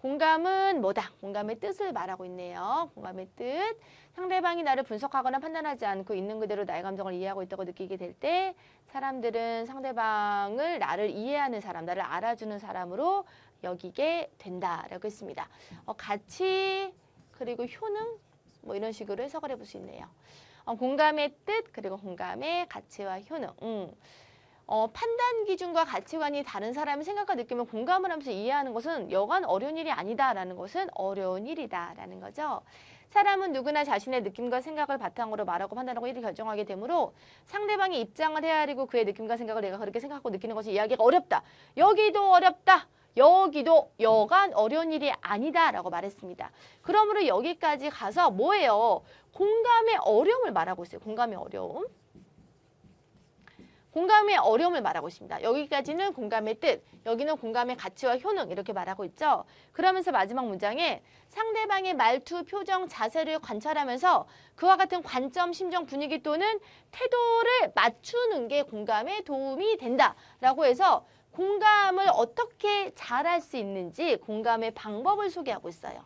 Speaker 1: 공감은 뭐다? 공감의 뜻을 말하고 있네요. 공감의 뜻. 상대방이 나를 분석하거나 판단하지 않고 있는 그대로 나의 감정을 이해하고 있다고 느끼게 될 때 사람들은 상대방을 나를 이해하는 사람, 나를 알아주는 사람으로 여기게 된다라고 했습니다. 가치 그리고 효능 뭐 이런 식으로 해석을 해볼 수 있네요. 공감의 뜻 그리고 공감의 가치와 효능. 판단 기준과 가치관이 다른 사람의 생각과 느낌을 공감을 하면서 이해하는 것은 여간 어려운 일이 아니다라는 것은 어려운 일이다라는 거죠. 사람은 누구나 자신의 느낌과 생각을 바탕으로 말하고 판단하고 일을 결정하게 되므로 상대방의 입장을 헤아리고 그의 느낌과 생각을 내가 그렇게 생각하고 느끼는 것이 이야기가 어렵다. 여기도 어렵다. 여기도 여간 어려운 일이 아니다라고 말했습니다. 그러므로 여기까지 가서 뭐예요? 공감의 어려움을 말하고 있어요. 공감의 어려움. 공감의 어려움을 말하고 있습니다. 여기까지는 공감의 뜻, 여기는 공감의 가치와 효능 이렇게 말하고 있죠. 그러면서 마지막 문장에 상대방의 말투, 표정, 자세를 관찰하면서 그와 같은 관점, 심정, 분위기 또는 태도를 맞추는 게 공감에 도움이 된다라고 해서 공감을 어떻게 잘할 수 있는지 공감의 방법을 소개하고 있어요.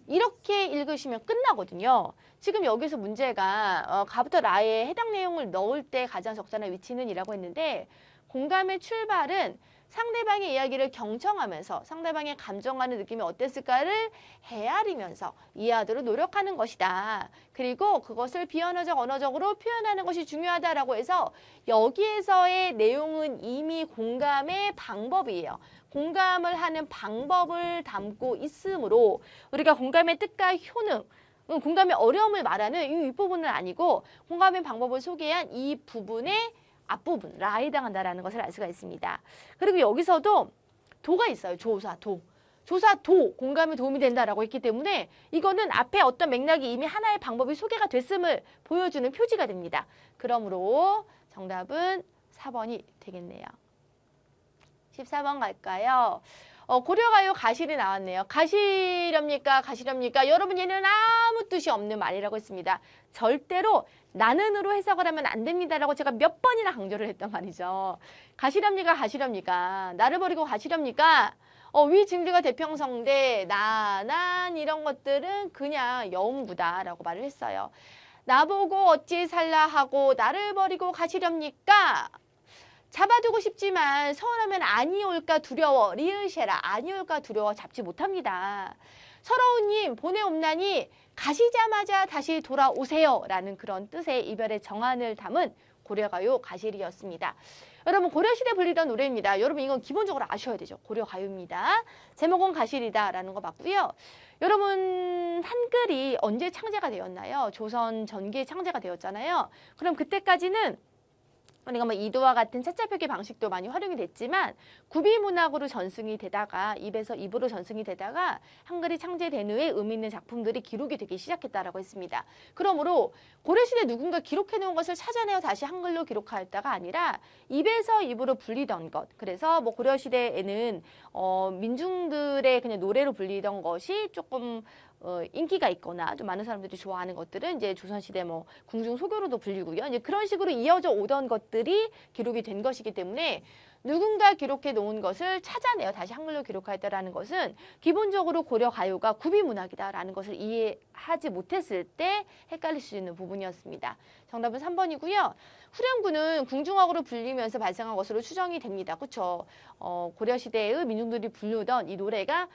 Speaker 1: 이렇게 읽으시면 끝나거든요. 지금 여기서 문제가 가부터 라에 해당 내용을 넣을 때 가장 적절한 위치는 이라고 했는데 공감의 출발은 상대방의 이야기를 경청하면서 상대방의 감정하는 느낌이 어땠을까를 헤아리면서 이해하도록 노력하는 것이다. 그리고 그것을 비언어적, 언어적으로 표현하는 것이 중요하다라고 해서 여기에서의 내용은 이미 공감의 방법이에요. 공감을 하는 방법을 담고 있으므로 우리가 공감의 뜻과 효능, 공감의 어려움을 말하는 이 윗부분은 아니고 공감의 방법을 소개한 이 부분의 앞부분, 라에 해당한다라는 것을 알 수가 있습니다. 그리고 여기서도 도가 있어요. 조사, 도. 조사, 도, 공감에 도움이 된다라고 했기 때문에 이거는 앞에 어떤 맥락이 이미 하나의 방법이 소개가 됐음을 보여주는 표지가 됩니다. 그러므로 정답은 4번이 되겠네요. 14번 갈까요? 고려가요 가실이 나왔네요. 가시렵니까? 가시렵니까? 여러분 얘는 아무 뜻이 없는 말이라고 했습니다. 절대로 나는으로 해석을 하면 안 됩니다라고 제가 몇 번이나 강조를 했단 말이죠. 가시렵니까? 가시렵니까? 나를 버리고 가시렵니까? 위 증류가 대평성대, 나, 난 이런 것들은 그냥 여음부다라고 말을 했어요. 나보고 어찌 살라 하고 나를 버리고 가시렵니까? 잡아두고 싶지만 서운하면 아니올까 두려워. 리으쉐라 아니올까 두려워 잡지 못합니다. 서러운님 보내옵나니 가시자마자 다시 돌아오세요 라는 그런 뜻의 이별의 정한을 담은 고려가요 가실이었습니다. 여러분 고려시대 불리던 노래입니다. 여러분 이건 기본적으로 아셔야 되죠. 고려가요입니다. 제목은 가실이다 라는 거 맞고요. 여러분 한글이 언제 창제가 되었나요? 조선 전기에 창제가 되었잖아요. 그럼 그때까지는 우리가 뭐 이도와 같은 차자 표기 방식도 많이 활용이 됐지만 구비문학으로 전승이 되다가 입에서 입으로 전승이 되다가 한글이 창제된 후에 의미 있는 작품들이 기록이 되기 시작했다라고 했습니다. 그러므로 고려시대 누군가 기록해 놓은 것을 찾아내어 다시 한글로 기록하였다가 아니라 입에서 입으로 불리던 것. 그래서 뭐 고려시대에는 민중들의 그냥 노래로 불리던 것이 조금 인기가 있거나 좀 많은 사람들이 좋아하는 것들은 이제 조선시대 뭐 궁중소교로도 불리고요. 이제 그런 식으로 이어져 오던 것들이 기록이 된 것이기 때문에 누군가 기록해 놓은 것을 찾아내어 다시 한글로 기록하였다라는 것은 기본적으로 고려 가요가 구비문학이다라는 것을 이해하지 못했을 때 헷갈릴 수 있는 부분이었습니다. 정답은 3번이고요. 후렴구는 궁중악으로 불리면서 발생한 것으로 추정이 됩니다. 그렇죠? 고려시대의 민중들이 부르던 이 노래가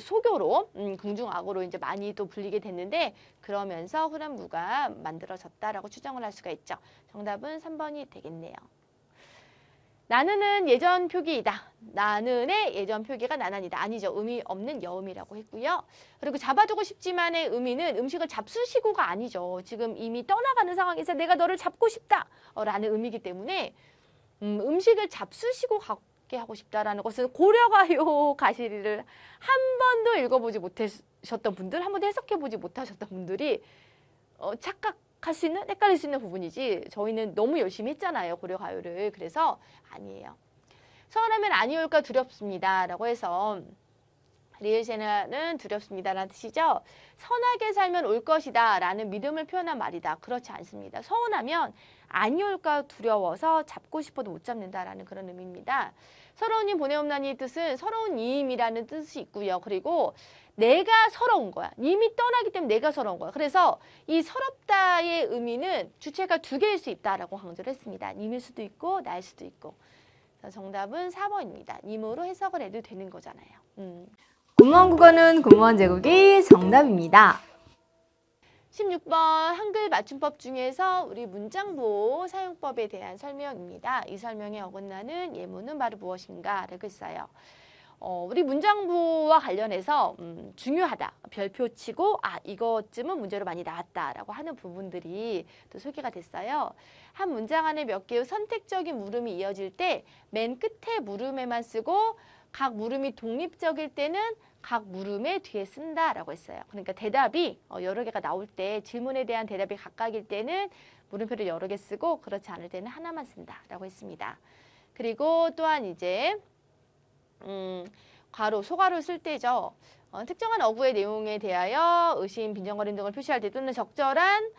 Speaker 1: 소교로 궁중악으로 이제 많이 또 불리게 됐는데 그러면서 후렴구가 만들어졌다라고 추정을 할 수가 있죠. 정답은 3번이 되겠네요. 나는은 예전 표기이다. 나는의 예전 표기가 나난이다. 아니죠. 의미 없는 여음이라고 했고요. 그리고 잡아두고 싶지만의 의미는 음식을 잡수시고가 아니죠. 지금 이미 떠나가는 상황에서 내가 너를 잡고 싶다 라는 의미이기 때문에 음식을 잡수시고 가게 하고 싶다라는 것은 고려가요 가시리를 한 번도 읽어보지 보셨던 분들, 한 번도 해석해보지 못하셨던 분들이 착각할 수 있는, 헷갈릴 수 있는 부분이지 저희는 너무 열심히 했잖아요, 고려가요를. 그래서 아니에요. 서운하면 아니 올까 두렵습니다 라고 해서 리을제는 두렵습니다라는 뜻이죠. 선하게 살면 올 것이다 라는 믿음을 표현한 말이다. 그렇지 않습니다. 서운하면 아니 올까 두려워서 잡고 싶어도 못 잡는다라는 그런 의미입니다. 서러운 님 보내옵나니의 뜻은 서러운 님이라는 뜻이 있고요. 그리고 내가 서러운 거야. 님이 떠나기 때문에 내가 서러운 거야. 그래서 이 서럽다의 의미는 주체가 두 개일 수 있다라고 강조를 했습니다. 님일 수도 있고 나일 수도 있고. 정답은 4번입니다. 님으로 해석을 해도 되는 거잖아요.
Speaker 2: 공무원 국어는 공무원 제국이 정답입니다.
Speaker 1: 16번 한글 맞춤법 중에서 우리 문장보 사용법에 대한 설명입니다. 이 설명에 어긋나는 예문은 바로 무엇인가? 라고 했어요. 우리 문장보와 관련해서 중요하다. 별표 치고 이것쯤은 문제로 많이 나왔다라고 하는 부분들이 또 소개가 됐어요. 한 문장 안에 몇 개의 선택적인 물음이 이어질 때 맨 끝에 물음에만 쓰고 각 물음이 독립적일 때는 각 물음의 뒤에 쓴다라고 했어요. 그러니까 대답이 여러 개가 나올 때 질문에 대한 대답이 각각일 때는 물음표를 여러 개 쓰고 그렇지 않을 때는 하나만 쓴다라고 했습니다. 그리고 또한 이제 괄호, 소괄호 쓸 때죠. 특정한 어구의 내용에 대하여 의심, 빈정거림 등을 표시할 때 또는 적절한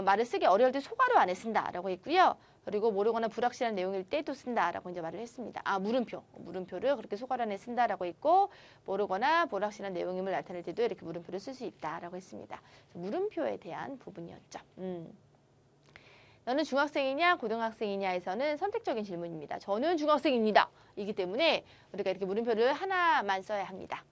Speaker 1: 말을 쓰기 어려울 때 소괄호 안에 쓴다라고 했고요. 그리고 모르거나 불확실한 내용일 때 또 쓴다라고 이제 말을 했습니다. 물음표를 그렇게 소괄호 안에 쓴다라고 했고 모르거나 불확실한 내용임을 나타낼 때도 이렇게 물음표를 쓸 수 있다라고 했습니다. 물음표에 대한 부분이었죠. 너는 중학생이냐 고등학생이냐에서는 선택적인 질문입니다. 저는 중학생입니다. 이기 때문에 우리가 이렇게 물음표를 하나만 써야 합니다.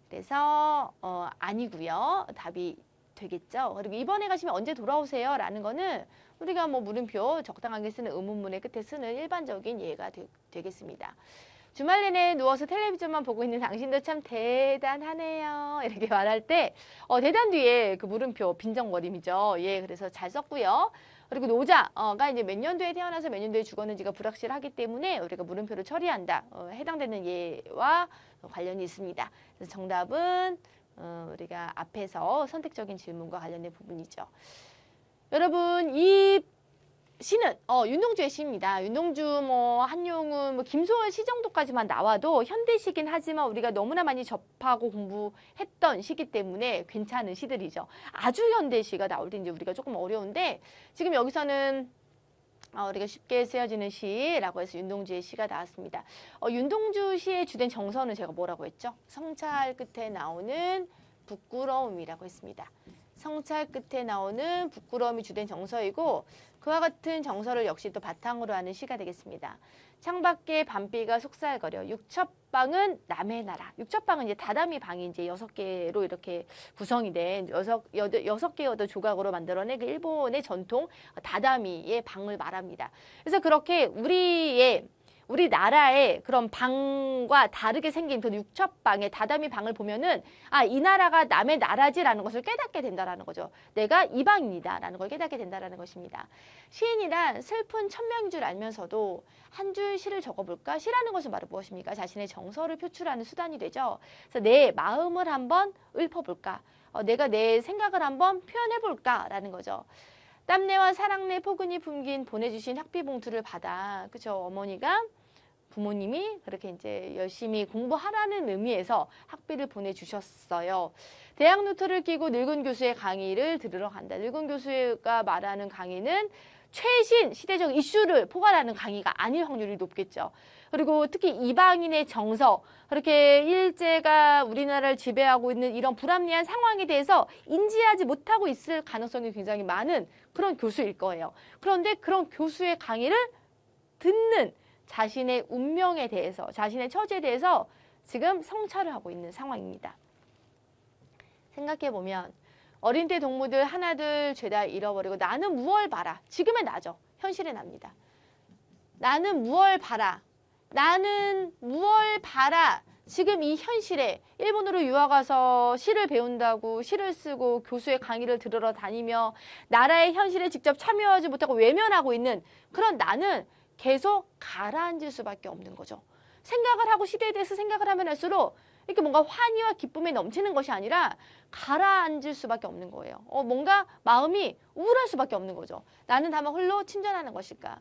Speaker 1: 그래서 아니고요. 답이 되겠죠. 그리고 이번에 가시면 언제 돌아오세요? 라는 거는 우리가 뭐 물음표 적당하게 쓰는 의문문의 끝에 쓰는 일반적인 예가 되겠습니다. 주말 내내 누워서 텔레비전만 보고 있는 당신도 참 대단하네요. 이렇게 말할 때 대단 뒤에 그 물음표 빈정거림이죠. 예, 그래서 잘 썼고요. 그리고 노자가 이제 몇 년도에 태어나서 몇 년도에 죽었는지가 불확실하기 때문에 우리가 물음표를 처리한다. 해당되는 예와 관련이 있습니다. 그래서 정답은 우리가 앞에서 선택적인 질문과 관련된 부분이죠. 여러분 이 시는 윤동주의 시입니다. 윤동주, 한용운, 김소월 시 정도까지만 나와도 현대시긴 하지만 우리가 너무나 많이 접하고 공부했던 시기 때문에 괜찮은 시들이죠. 아주 현대시가 나올 때 이제 우리가 조금 어려운데 지금 여기서는 우리가 쉽게 쓰여지는 시라고 해서 윤동주의 시가 나왔습니다. 윤동주 시의 주된 정서는 제가 뭐라고 했죠? 성찰 끝에 나오는 부끄러움이라고 했습니다. 성찰 끝에 나오는 부끄러움이 주된 정서이고 그와 같은 정서를 역시 또 바탕으로 하는 시가 되겠습니다. 창밖에 밤비가 속살거려 육첩방은 남의 나라. 육첩방은 이제 다다미 방이 이제 6개로 이렇게 구성이 된 6개의 조각으로 만들어낸 그 일본의 전통 다다미의 방을 말합니다. 그래서 그렇게 우리나라의 그런 방과 다르게 생긴 그 육첩방의 다다미 방을 보면은 이 나라가 남의 나라지라는 것을 깨닫게 된다라는 거죠. 내가 이방인이다라는 걸 깨닫게 된다라는 것입니다. 시인이란 슬픈 천명인 줄 알면서도 한 줄 시를 적어볼까? 시라는 것은 바로 무엇입니까? 자신의 정서를 표출하는 수단이 되죠. 그래서 내 마음을 한번 읊어볼까? 내가 내 생각을 한번 표현해볼까라는 거죠. 땀내와 사랑내 포근히 품긴 보내주신 학비 봉투를 받아, 그죠? 어머니가 부모님이 그렇게 이제 열심히 공부하라는 의미에서 학비를 보내주셨어요. 대학 노트를 끼고 늙은 교수의 강의를 들으러 간다. 늙은 교수가 말하는 강의는 최신 시대적 이슈를 포괄하는 강의가 아닐 확률이 높겠죠. 그리고 특히 이방인의 정서, 그렇게 일제가 우리나라를 지배하고 있는 이런 불합리한 상황에 대해서 인지하지 못하고 있을 가능성이 굉장히 많은 그런 교수일 거예요. 그런데 그런 교수의 강의를 듣는 자신의 운명에 대해서, 자신의 처지에 대해서 지금 성찰을 하고 있는 상황입니다. 생각해보면 어린 때 동무들 하나둘 죄다 잃어버리고 나는 무얼 바라. 지금의 나죠. 현실의 납니다. 나는 무얼 바라. 나는 무얼 바라. 지금 이 현실에 일본으로 유학 와서 시를 배운다고 시를 쓰고 교수의 강의를 들으러 다니며 나라의 현실에 직접 참여하지 못하고 외면하고 있는 그런 나는 계속 가라앉을 수밖에 없는 거죠. 생각을 하고 시대에 대해서 생각을 하면 할수록 이렇게 뭔가 환희와 기쁨에 넘치는 것이 아니라 가라앉을 수밖에 없는 거예요. 뭔가 마음이 우울할 수밖에 없는 거죠. 나는 다만 홀로 침전하는 것일까.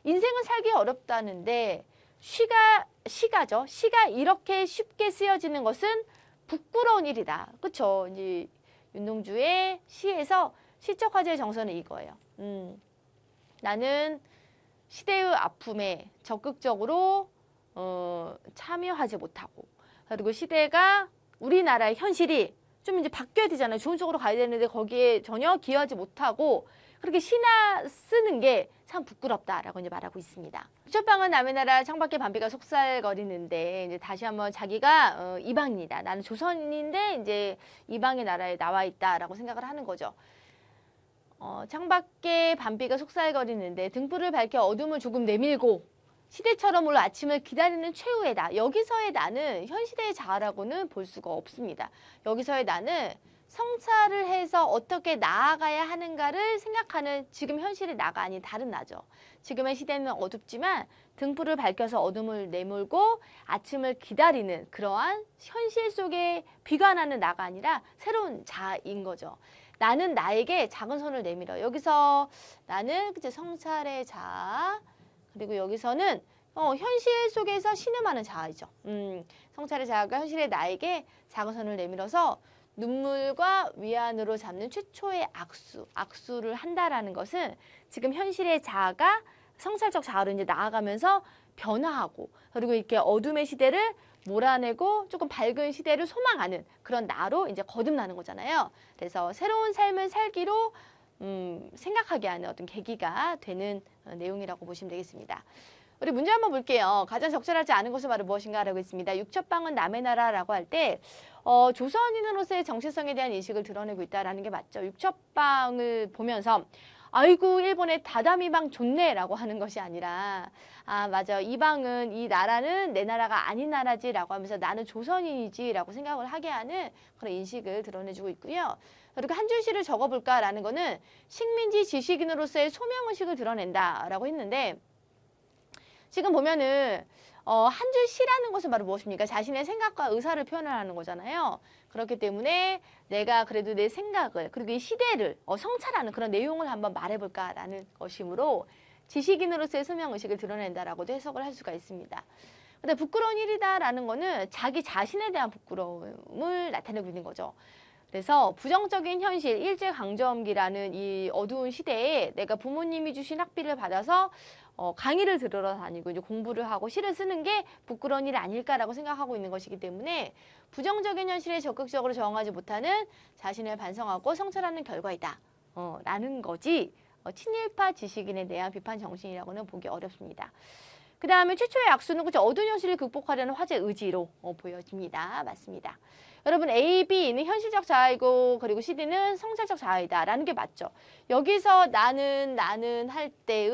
Speaker 1: 인생은 살기 어렵다는데 시가죠. 시가 이렇게 쉽게 쓰여지는 것은 부끄러운 일이다. 그렇죠? 이제 윤동주의 시에서 시적 화제의 정서는 이거예요. 나는 시대의 아픔에 적극적으로 참여하지 못하고, 그리고 시대가 우리나라의 현실이 좀 이제 바뀌어야 되잖아요. 좋은 쪽으로 가야 되는데 거기에 전혀 기여하지 못하고 그렇게 시나 쓰는 게 참 부끄럽다라고 이제 말하고 있습니다. 첫방은 남의 나라 창밖에 밤비가 속살거리는데 이제 다시 한번 자기가 이방인이다. 나는 조선인인데 이제 이방의 나라에 나와 있다라고 생각을 하는 거죠. 창밖에 밤비가 속살거리는데 등불을 밝혀 어둠을 조금 내밀고 시대처럼 올 아침을 기다리는 최후의다. 여기서의 나는 현 시대의 자아라고는 볼 수가 없습니다. 여기서의 나는 성찰을 해서 어떻게 나아가야 하는가를 생각하는 지금 현실의 나가 아닌 다른 나죠. 지금의 시대는 어둡지만 등불을 밝혀서 어둠을 내몰고 아침을 기다리는 그러한 현실 속에 비관하는 나가 아니라 새로운 자인 거죠. 나는 나에게 작은 손을 내밀어. 여기서 나는 그치, 성찰의 자아, 그리고 여기서는 현실 속에서 신음하는 자아이죠. 성찰의 자아가 현실의 나에게 작은 손을 내밀어서 눈물과 위안으로 잡는 최초의 악수를 한다라는 것은 지금 현실의 자아가 성찰적 자아로 이제 나아가면서 변화하고, 그리고 이렇게 어둠의 시대를 몰아내고 조금 밝은 시대를 소망하는 그런 나로 이제 거듭나는 거잖아요. 그래서 새로운 삶을 살기로 생각하게 하는 어떤 계기가 되는 내용이라고 보시면 되겠습니다. 우리 문제 한번 볼게요. 가장 적절하지 않은 것은 바로 무엇인가 라고 했습니다. 육첩방은 남의 나라라고 할 때 조선인으로서의 정체성에 대한 인식을 드러내고 있다는 게 맞죠. 육첩방을 보면서 아이고 일본의 다다미방 좋네 라고 하는 것이 아니라 아 맞아 이 방은 이 나라는 내 나라가 아닌 나라지 라고 하면서 나는 조선인이지 라고 생각을 하게 하는 그런 인식을 드러내주고 있고요. 그리고 한 줄 시를 적어볼까 라는 거는 식민지 지식인으로서의 소명의식을 드러낸다 라고 했는데, 지금 보면은 한 줄 시라는 것은 바로 무엇입니까? 자신의 생각과 의사를 표현하는 거잖아요. 그렇기 때문에 내가 그래도 내 생각을 그리고 이 시대를 성찰하는 그런 내용을 한번 말해볼까라는 것이므로 지식인으로서의 소명의식을 드러낸다라고도 해석을 할 수가 있습니다. 근데 부끄러운 일이다라는 거는 자기 자신에 대한 부끄러움을 나타내고 있는 거죠. 그래서 부정적인 현실, 일제강점기라는 이 어두운 시대에 내가 부모님이 주신 학비를 받아서 강의를 들으러 다니고 이제 공부를 하고 시를 쓰는 게 부끄러운 일 아닐까라고 생각하고 있는 것이기 때문에 부정적인 현실에 적극적으로 저항하지 못하는 자신을 반성하고 성찰하는 결과이다. 라는 거지 친일파 지식인에 대한 비판 정신이라고는 보기 어렵습니다. 그 다음에 최초의 악수는 그쵸? 어두운 현실을 극복하려는 화제 의지로 보여집니다. 맞습니다. 여러분 A, B는 현실적 자아이고 그리고 CD는 성찰적 자아이다 라는 게 맞죠. 여기서 나는 할 때의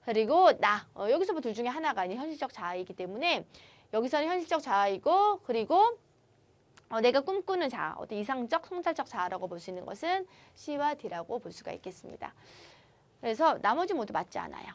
Speaker 1: 그리고 여기서부터 둘 중에 하나가 아닌 현실적 자아이기 때문에 여기서는 현실적 자아이고 그리고 내가 꿈꾸는 자아, 어떤 이상적 성찰적 자아라고 볼 수 있는 것은 C와 D라고 볼 수가 있겠습니다. 그래서 나머지 모두 맞지 않아요.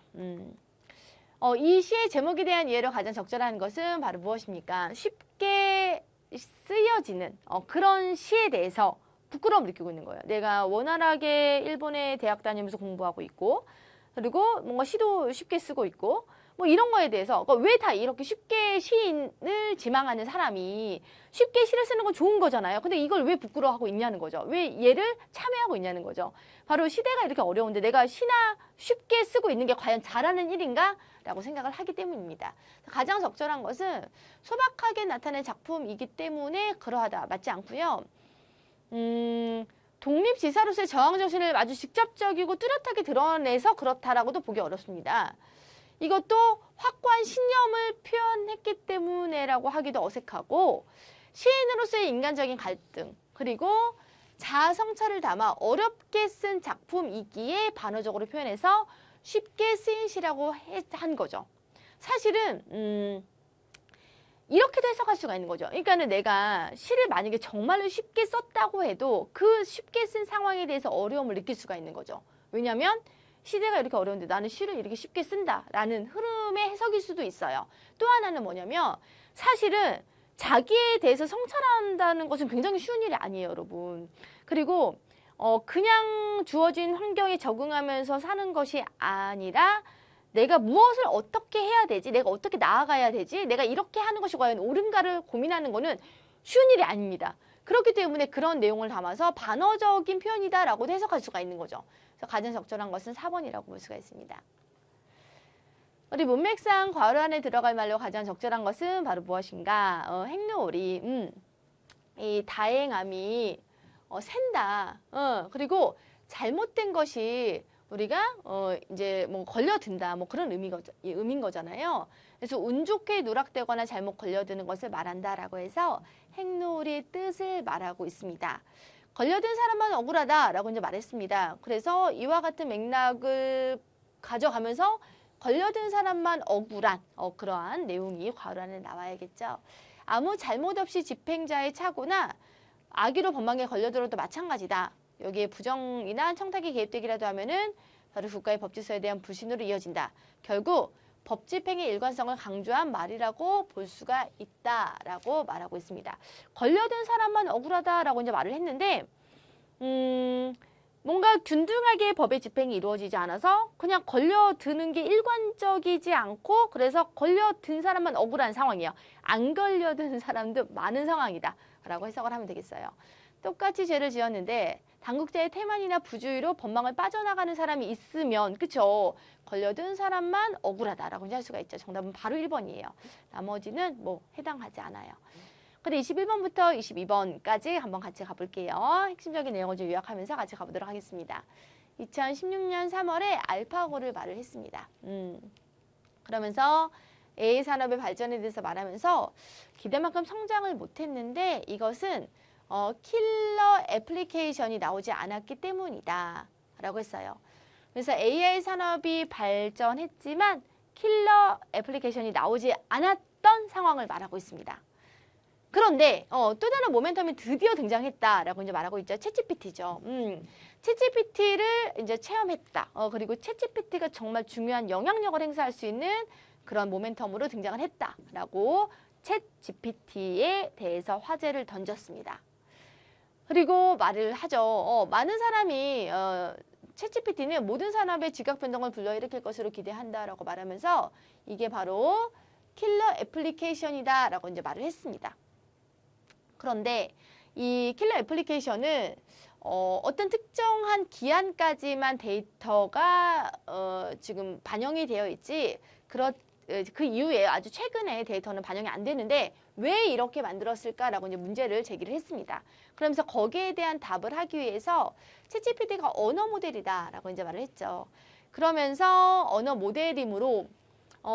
Speaker 1: 이 시의 제목에 대한 이해로 가장 적절한 것은 바로 무엇입니까? 쉽게 쓰여지는 그런 시에 대해서 부끄러움을 느끼고 있는 거예요. 내가 원활하게 일본에 대학 다니면서 공부하고 있고 그리고 뭔가 시도 쉽게 쓰고 있고 뭐 이런 거에 대해서 왜 다 이렇게 쉽게 시인을 지망하는 사람이 쉽게 시를 쓰는 건 좋은 거잖아요. 근데 이걸 왜 부끄러워하고 있냐는 거죠. 왜 얘를 참여하고 있냐는 거죠. 바로 시대가 이렇게 어려운데 내가 시나 쉽게 쓰고 있는 게 과연 잘하는 일인가? 라고 생각을 하기 때문입니다. 가장 적절한 것은 소박하게 나타낸 작품이기 때문에 그러하다. 맞지 않고요. 독립지사로서의 저항정신을 아주 직접적이고 뚜렷하게 드러내서 그렇다라고도 보기 어렵습니다. 이것도 확고한 신념을 표현했기 때문에라고 하기도 어색하고 시인으로서의 인간적인 갈등 그리고 자아 성찰을 담아 어렵게 쓴 작품이기에 반어적으로 표현해서 쉽게 쓰인 시라고 한 거죠. 사실은 이렇게도 해석할 수가 있는 거죠. 그러니까는 내가 시를 만약에 정말로 쉽게 썼다고 해도 그 쉽게 쓴 상황에 대해서 어려움을 느낄 수가 있는 거죠. 왜냐하면 시대가 이렇게 어려운데 나는 시를 이렇게 쉽게 쓴다라는 흐름의 해석일 수도 있어요. 또 하나는 뭐냐면 사실은 자기에 대해서 성찰한다는 것은 굉장히 쉬운 일이 아니에요, 여러분. 그리고 그냥 주어진 환경에 적응하면서 사는 것이 아니라 내가 무엇을 어떻게 해야 되지? 내가 어떻게 나아가야 되지? 내가 이렇게 하는 것이 과연 옳은가를 고민하는 것은 쉬운 일이 아닙니다. 그렇기 때문에 그런 내용을 담아서 반어적인 표현이다라고도 해석할 수가 있는 거죠. 그래서 가장 적절한 것은 4번이라고 볼 수가 있습니다. 우리 문맥상 괄호 안에 들어갈 말로 가장 적절한 것은 바로 무엇인가? 행로오리. 이 다행함이 샌다. 그리고 잘못된 것이 우리가 이제 뭐 걸려든다. 뭐 그런 의미인 거잖아요. 그래서 운 좋게 누락되거나 잘못 걸려드는 것을 말한다라고 해서 행로오리의 뜻을 말하고 있습니다. 걸려든 사람만 억울하다라고 이제 말했습니다. 그래서 이와 같은 맥락을 가져가면서 걸려든 사람만 억울한 그러한 내용이 괄호 안에 나와야겠죠. 아무 잘못 없이 집행자의 착오나 악의로 법망에 걸려들어도 마찬가지다. 여기에 부정이나 청탁이 개입되기라도 하면은 바로 국가의 법질서에 대한 불신으로 이어진다. 결국 법 집행의 일관성을 강조한 말이라고 볼 수가 있다라고 말하고 있습니다. 걸려든 사람만 억울하다라고 이제 말을 했는데 뭔가 균등하게 법의 집행이 이루어지지 않아서 그냥 걸려드는 게 일관적이지 않고 그래서 걸려든 사람만 억울한 상황이에요. 안 걸려든 사람도 많은 상황이다 라고 해석을 하면 되겠어요. 똑같이 죄를 지었는데 당국자의 태만이나 부주의로 법망을 빠져나가는 사람이 있으면 그쵸? 걸려든 사람만 억울하다라고 할 수가 있죠. 정답은 바로 1번이에요. 나머지는 뭐 해당하지 않아요. 근데 21번부터 22번까지 한번 같이 가볼게요. 핵심적인 내용을 좀 요약하면서 같이 가보도록 하겠습니다. 2016년 3월에 알파고를 말을 했습니다. 그러면서 AI 산업의 발전에 대해서 말하면서 기대만큼 성장을 못했는데 이것은 킬러 애플리케이션이 나오지 않았기 때문이다 라고 했어요. 그래서 AI 산업이 발전했지만 킬러 애플리케이션이 나오지 않았던 상황을 말하고 있습니다. 그런데 또 다른 모멘텀이 드디어 등장했다라고 이제 말하고 있죠. 챗GPT죠. 챗GPT를 이제 체험했다. 그리고 챗GPT가 정말 중요한 영향력을 행사할 수 있는 그런 모멘텀으로 등장을 했다라고 챗GPT에 대해서 화제를 던졌습니다. 그리고 말을 하죠. 많은 사람이 챗GPT는 모든 산업의 지각 변동을 불러일으킬 것으로 기대한다라고 말하면서 이게 바로 킬러 애플리케이션이다라고 이제 말을 했습니다. 그런데 이 킬러 애플리케이션은 어떤 특정한 기한까지만 데이터가 지금 반영이 되어 있지 그 이후에 아주 최근에 데이터는 반영이 안 되는데 왜 이렇게 만들었을까라고 이제 문제를 제기를 했습니다. 그러면서 거기에 대한 답을 하기 위해서 챗GPT가 언어 모델이다라고 이제 말을 했죠. 그러면서 언어 모델이므로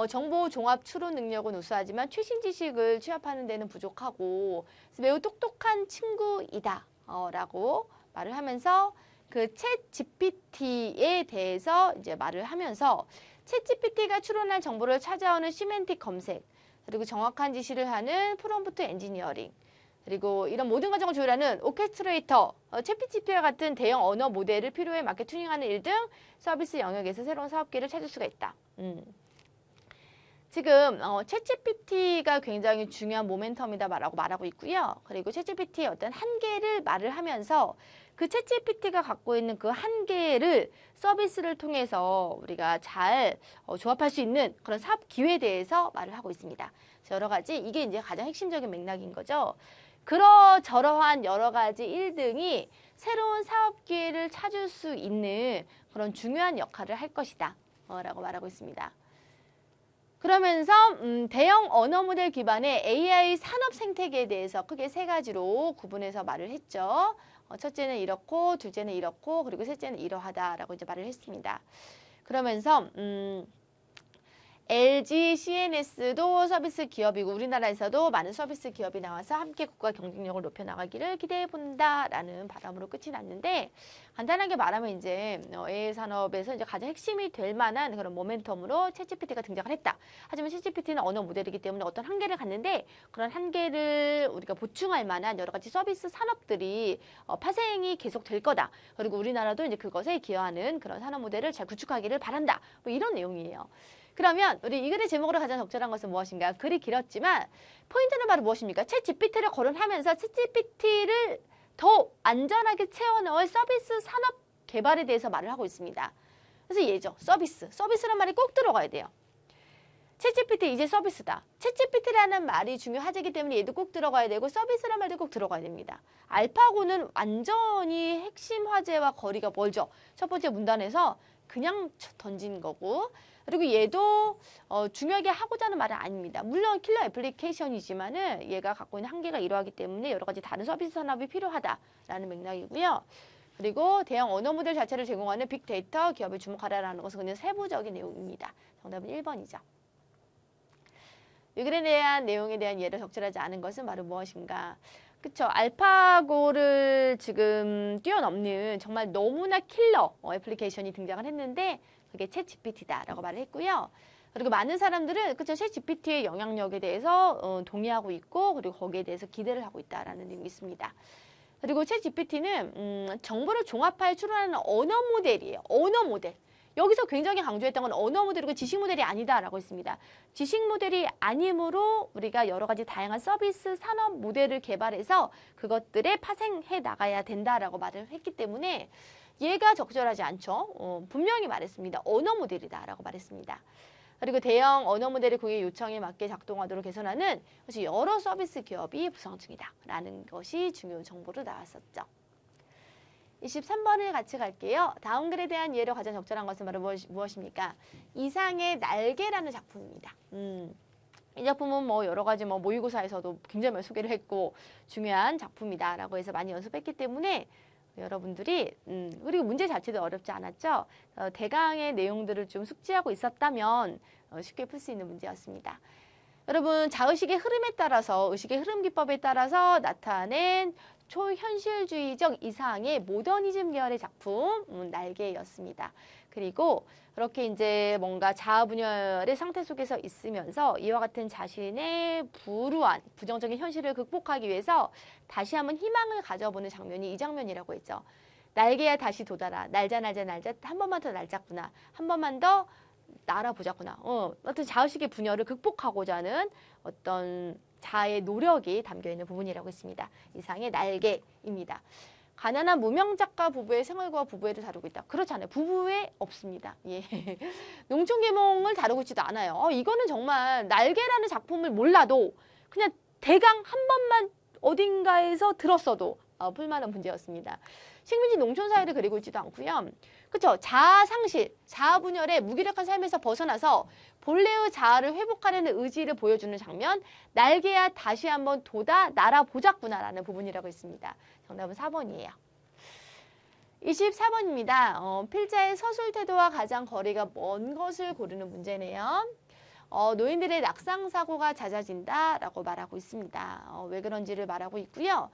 Speaker 1: 정보 종합 추론 능력은 우수하지만 최신 지식을 취합하는 데는 부족하고 매우 똑똑한 친구이다 라고 말을 하면서 그 챗GPT에 대해서 이제 말을 하면서 챗GPT가 추론할 정보를 찾아오는 시멘틱 검색 그리고 정확한 지시를 하는 프롬프트 엔지니어링 그리고 이런 모든 과정을 조율하는 오케스트레이터, 챗GPT와 같은 대형 언어 모델을 필요에 맞게 튜닝하는 일 등 서비스 영역에서 새로운 사업 기회를 찾을 수가 있다. 지금 챗GPT가 굉장히 중요한 모멘텀이다라고 말하고 있고요. 그리고 챗GPT의 어떤 한계를 말을 하면서 그 챗GPT가 갖고 있는 그 한계를 서비스를 통해서 우리가 잘 조합할 수 있는 그런 사업 기회에 대해서 말을 하고 있습니다. 여러 가지 이게 이제 가장 핵심적인 맥락인 거죠. 그러저러한 여러 가지 일 등이 새로운 사업 기회를 찾을 수 있는 그런 중요한 역할을 할 것이다 라고 말하고 있습니다. 그러면서 대형 언어 모델 기반의 AI 산업 생태계에 대해서 크게 세 가지로 구분해서 말을 했죠. 첫째는 이렇고, 둘째는 이렇고, 그리고 셋째는 이러하다라고 이제 말을 했습니다. 그러면서 LG, CNS도 서비스 기업이고 우리나라에서도 많은 서비스 기업이 나와서 함께 국가 경쟁력을 높여나가기를 기대해본다라는 바람으로 끝이 났는데 간단하게 말하면 이제 AI 산업에서 이제 가장 핵심이 될 만한 그런 모멘텀으로 챗GPT가 등장을 했다. 하지만 챗GPT는 언어 모델이기 때문에 어떤 한계를 갖는데 그런 한계를 우리가 보충할 만한 여러 가지 서비스 산업들이 파생이 계속 될 거다. 그리고 우리나라도 이제 그것에 기여하는 그런 산업 모델을 잘 구축하기를 바란다. 뭐 이런 내용이에요. 그러면 우리 이 글의 제목으로 가장 적절한 것은 무엇인가? 글이 길었지만 포인트는 바로 무엇입니까? 챗GPT를 거론하면서 챗GPT를 더 안전하게 채워넣을 서비스 산업 개발에 대해서 말을 하고 있습니다. 그래서 얘죠. 서비스란 말이 꼭 들어가야 돼요. 챗GPT 이제 서비스다. 챗GPT라는 말이 중요하기 때문에 얘도 꼭 들어가야 되고 서비스란 말도 꼭 들어가야 됩니다. 알파고는 완전히 핵심 화제와 거리가 멀죠. 첫 번째 문단에서 그냥 던진 거고, 그리고 얘도 중요하게 하고자 하는 말은 아닙니다. 물론 킬러 애플리케이션이지만은 얘가 갖고 있는 한계가 이러하기 때문에 여러 가지 다른 서비스 산업이 필요하다라는 맥락이고요. 그리고 대형 언어 모델 자체를 제공하는 빅데이터 기업에 주목하라라는 것은 그냥 세부적인 내용입니다. 정답은 1번이죠. 이 글에 대한 내용에 대한 예를 적절하지 않은 것은 바로 무엇인가? 그쵸. 알파고를 지금 뛰어넘는 정말 너무나 킬러 애플리케이션이 등장을 했는데 그게 챗GPT다라고 말을 했고요. 그리고 많은 사람들은 그쵸, 챗GPT의 영향력에 대해서 동의하고 있고 그리고 거기에 대해서 기대를 하고 있다라는 내용이 있습니다. 그리고 챗GPT는 정보를 종합하여 추론하는 언어 모델이에요. 언어 모델. 여기서 굉장히 강조했던 건 언어 모델이고 지식 모델이 아니다라고 했습니다. 지식 모델이 아니므로 우리가 여러 가지 다양한 서비스 산업 모델을 개발해서 그것들에 파생해 나가야 된다라고 말을 했기 때문에 얘가 적절하지 않죠. 분명히 말했습니다. 언어 모델이다라고 말했습니다. 그리고 대형 언어 모델이 고객 요청에 맞게 작동하도록 개선하는 여러 서비스 기업이 구성 중이다라는 것이 중요 정보로 나왔었죠. 23번을 같이 갈게요. 다음 글에 대한 예로 가장 적절한 것은 바로 무엇입니까? 이상의 날개라는 작품입니다. 이 작품은 뭐 여러 가지 모의고사에서도 굉장히 많이 소개를 했고 중요한 작품이다라고 해서 많이 연습했기 때문에 여러분들이 그리고 문제 자체도 어렵지 않았죠. 대강의 내용들을 좀 숙지하고 있었다면 쉽게 풀 수 있는 문제였습니다. 여러분 자의식의 흐름에 따라서 의식의 흐름 기법에 따라서 나타낸 초현실주의적 이상의 모더니즘 계열의 작품 날개였습니다. 그리고 그렇게 이제 뭔가 자아 분열의 상태 속에서 있으면서 이와 같은 자신의 불우한 부정적인 현실을 극복하기 위해서 다시 한번 희망을 가져보는 장면이 이 장면이라고 했죠. 날개야 다시 돋아라. 날자 한 번만 더 날자꾸나. 한 번만 더 날아보자꾸나. 어떤 자의식의 분열을 극복하고자 하는 어떤 자아의 노력이 담겨있는 부분이라고 했습니다. 이상의 날개입니다. 가난한 무명 작가 부부의 생활과 부부애를 다루고 있다. 그렇지 않아요. 부부애 없습니다. 예. 농촌계몽을 다루고 있지도 않아요. 이거는 정말 날개라는 작품을 몰라도 그냥 대강 한 번만 어딘가에서 들었어도 풀만한 문제였습니다. 식민지 농촌 사회를 그리고 있지도 않고요. 그렇죠. 자아 상실, 자아 분열의 무기력한 삶에서 벗어나서 본래의 자아를 회복하려는 의지를 보여주는 장면, 날개야 다시 한번 돋아 날아보자꾸나라는 부분이라고 있습니다. 정답은 4번이에요. 24번입니다. 필자의 서술 태도와 가장 거리가 먼 것을 고르는 문제네요. 노인들의 낙상 사고가 잦아진다라고 말하고 있습니다. 왜 그런지를 말하고 있고요.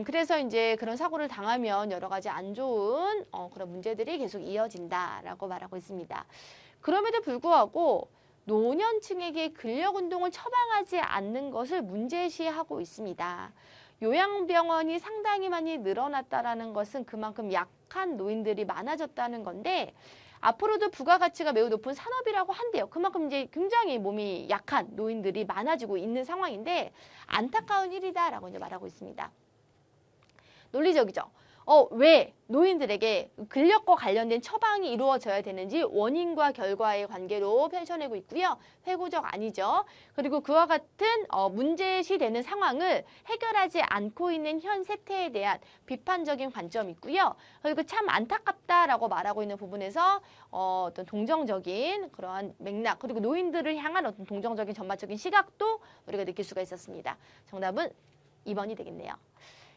Speaker 1: 그래서 이제 그런 사고를 당하면 여러 가지 안 좋은 그런 문제들이 계속 이어진다라고 말하고 있습니다. 그럼에도 불구하고 노년층에게 근력 운동을 처방하지 않는 것을 문제시하고 있습니다. 요양병원이 상당히 많이 늘어났다라는 것은 그만큼 약한 노인들이 많아졌다는 건데 앞으로도 부가가치가 매우 높은 산업이라고 한대요. 그만큼 이제 굉장히 몸이 약한 노인들이 많아지고 있는 상황인데 안타까운 일이다라고 이제 말하고 있습니다. 논리적이죠. 왜 노인들에게 근력과 관련된 처방이 이루어져야 되는지 원인과 결과의 관계로 펼쳐내고 있고요. 회고적 아니죠. 그리고 그와 같은 문제시되는 상황을 해결하지 않고 있는 현 세태에 대한 비판적인 관점이 있고요. 그리고 참 안타깝다라고 말하고 있는 부분에서 어떤 동정적인 그러한 맥락 그리고 노인들을 향한 어떤 동정적인 전반적인 시각도 우리가 느낄 수가 있었습니다. 정답은 2번이 되겠네요.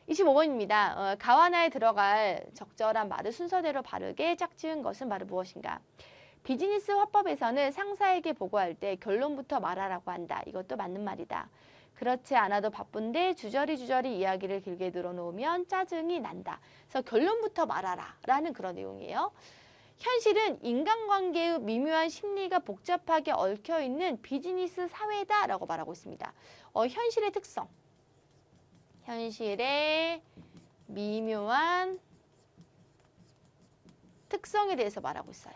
Speaker 1: 25번입니다. 가와나에 들어갈 적절한 말을 순서대로 바르게 짝지은 것은 바로 무엇인가? 비즈니스 화법에서는 상사에게 보고할 때 결론부터 말하라고 한다. 이것도 맞는 말이다. 그렇지 않아도 바쁜데 주저리 이야기를 길게 늘어놓으면 짜증이 난다. 그래서 결론부터 말하라 라는 그런 내용이에요. 현실은 인간관계의 미묘한 심리가 복잡하게 얽혀있는 비즈니스 사회다라고 말하고 있습니다. 현실의 특성. 현실의 미묘한 특성에 대해서 말하고 있어요.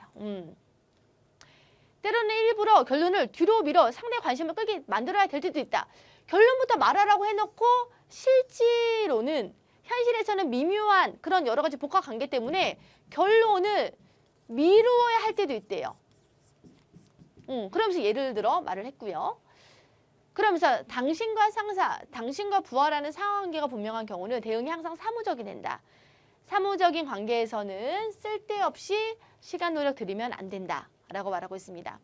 Speaker 1: 때로는 일부러 결론을 뒤로 밀어 상대의 관심을 끌게 만들어야 될 때도 있다. 결론부터 말하라고 해놓고 실제로는 현실에서는 미묘한 그런 여러 가지 복합 관계 때문에 결론을 미루어야 할 때도 있대요. 그러면서 예를 들어 말을 했고요. 그러면서 당신과 상사, 당신과 부하라는 상관관계가 분명한 경우는 대응이 항상 사무적이 된다. 사무적인 관계에서는 쓸데없이 시간 노력 들이면 안 된다 라고 말하고 있습니다.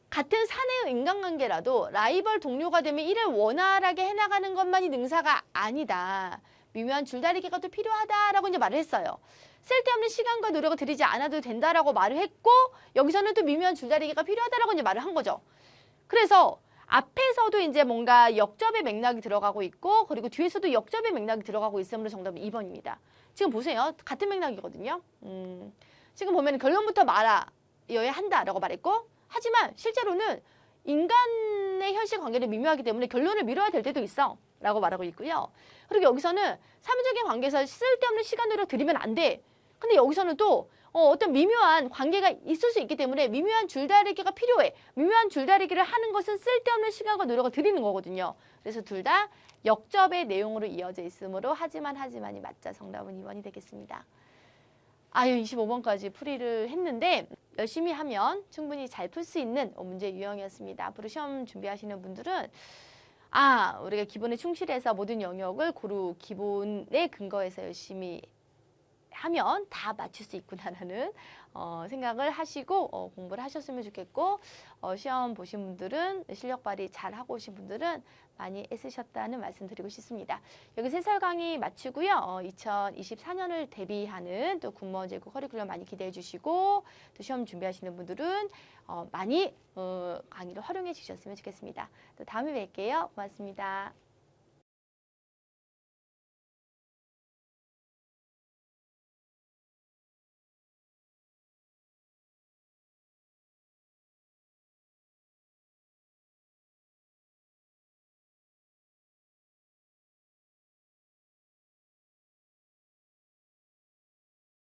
Speaker 1: 같은 사내의 인간관계라도 라이벌 동료가 되면 일을 원활하게 해나가는 것만이 능사가 아니다. 미묘한 줄다리기가 또 필요하다라고 이제 말을 했어요. 쓸데없는 시간과 노력을 들이지 않아도 된다라고 말을 했고 여기서는 또 미묘한 줄다리기가 필요하다라고 이제 말을 한 거죠. 그래서 앞에서도 이제 뭔가 역접의 맥락이 들어가고 있고 그리고 뒤에서도 역접의 맥락이 들어가고 있으므로 정답은 2번입니다. 지금 보세요. 같은 맥락이거든요. 지금 보면 결론부터 말아야 한다라고 말했고 하지만 실제로는 인간의 현실 관계는 미묘하기 때문에 결론을 미뤄야 될 때도 있어 라고 말하고 있고요. 그리고 여기서는 사무적인 관계에서 쓸데없는 시간 노력 들이면 안 돼. 근데 여기서는 또 어떤 미묘한 관계가 있을 수 있기 때문에 미묘한 줄다리기가 필요해. 미묘한 줄다리기를 하는 것은 쓸데없는 시간과 노력을 들이는 거거든요. 그래서 둘 다 역접의 내용으로 이어져 있으므로 하지만이 맞자. 정답은 2번이 되겠습니다. 25번까지 풀이를 했는데 열심히 하면 충분히 잘 풀 수 있는 문제 유형이었습니다. 앞으로 시험 준비하시는 분들은 우리가 기본에 충실해서 모든 영역을 고루 기본에 근거해서 열심히 하면 다 맞출 수 있구나라는 생각을 하시고 공부를 하셨으면 좋겠고 시험 보신 분들은 실력 발휘 잘 하고 오신 분들은 많이 애쓰셨다는 말씀 드리고 싶습니다. 여기서 해설 강의 마치고요. 2024년을 대비하는 또 공무원 제국 커리큘럼 많이 기대해 주시고 또 시험 준비하시는 분들은 많이 강의를 활용해 주셨으면 좋겠습니다. 또 다음에 뵐게요. 고맙습니다.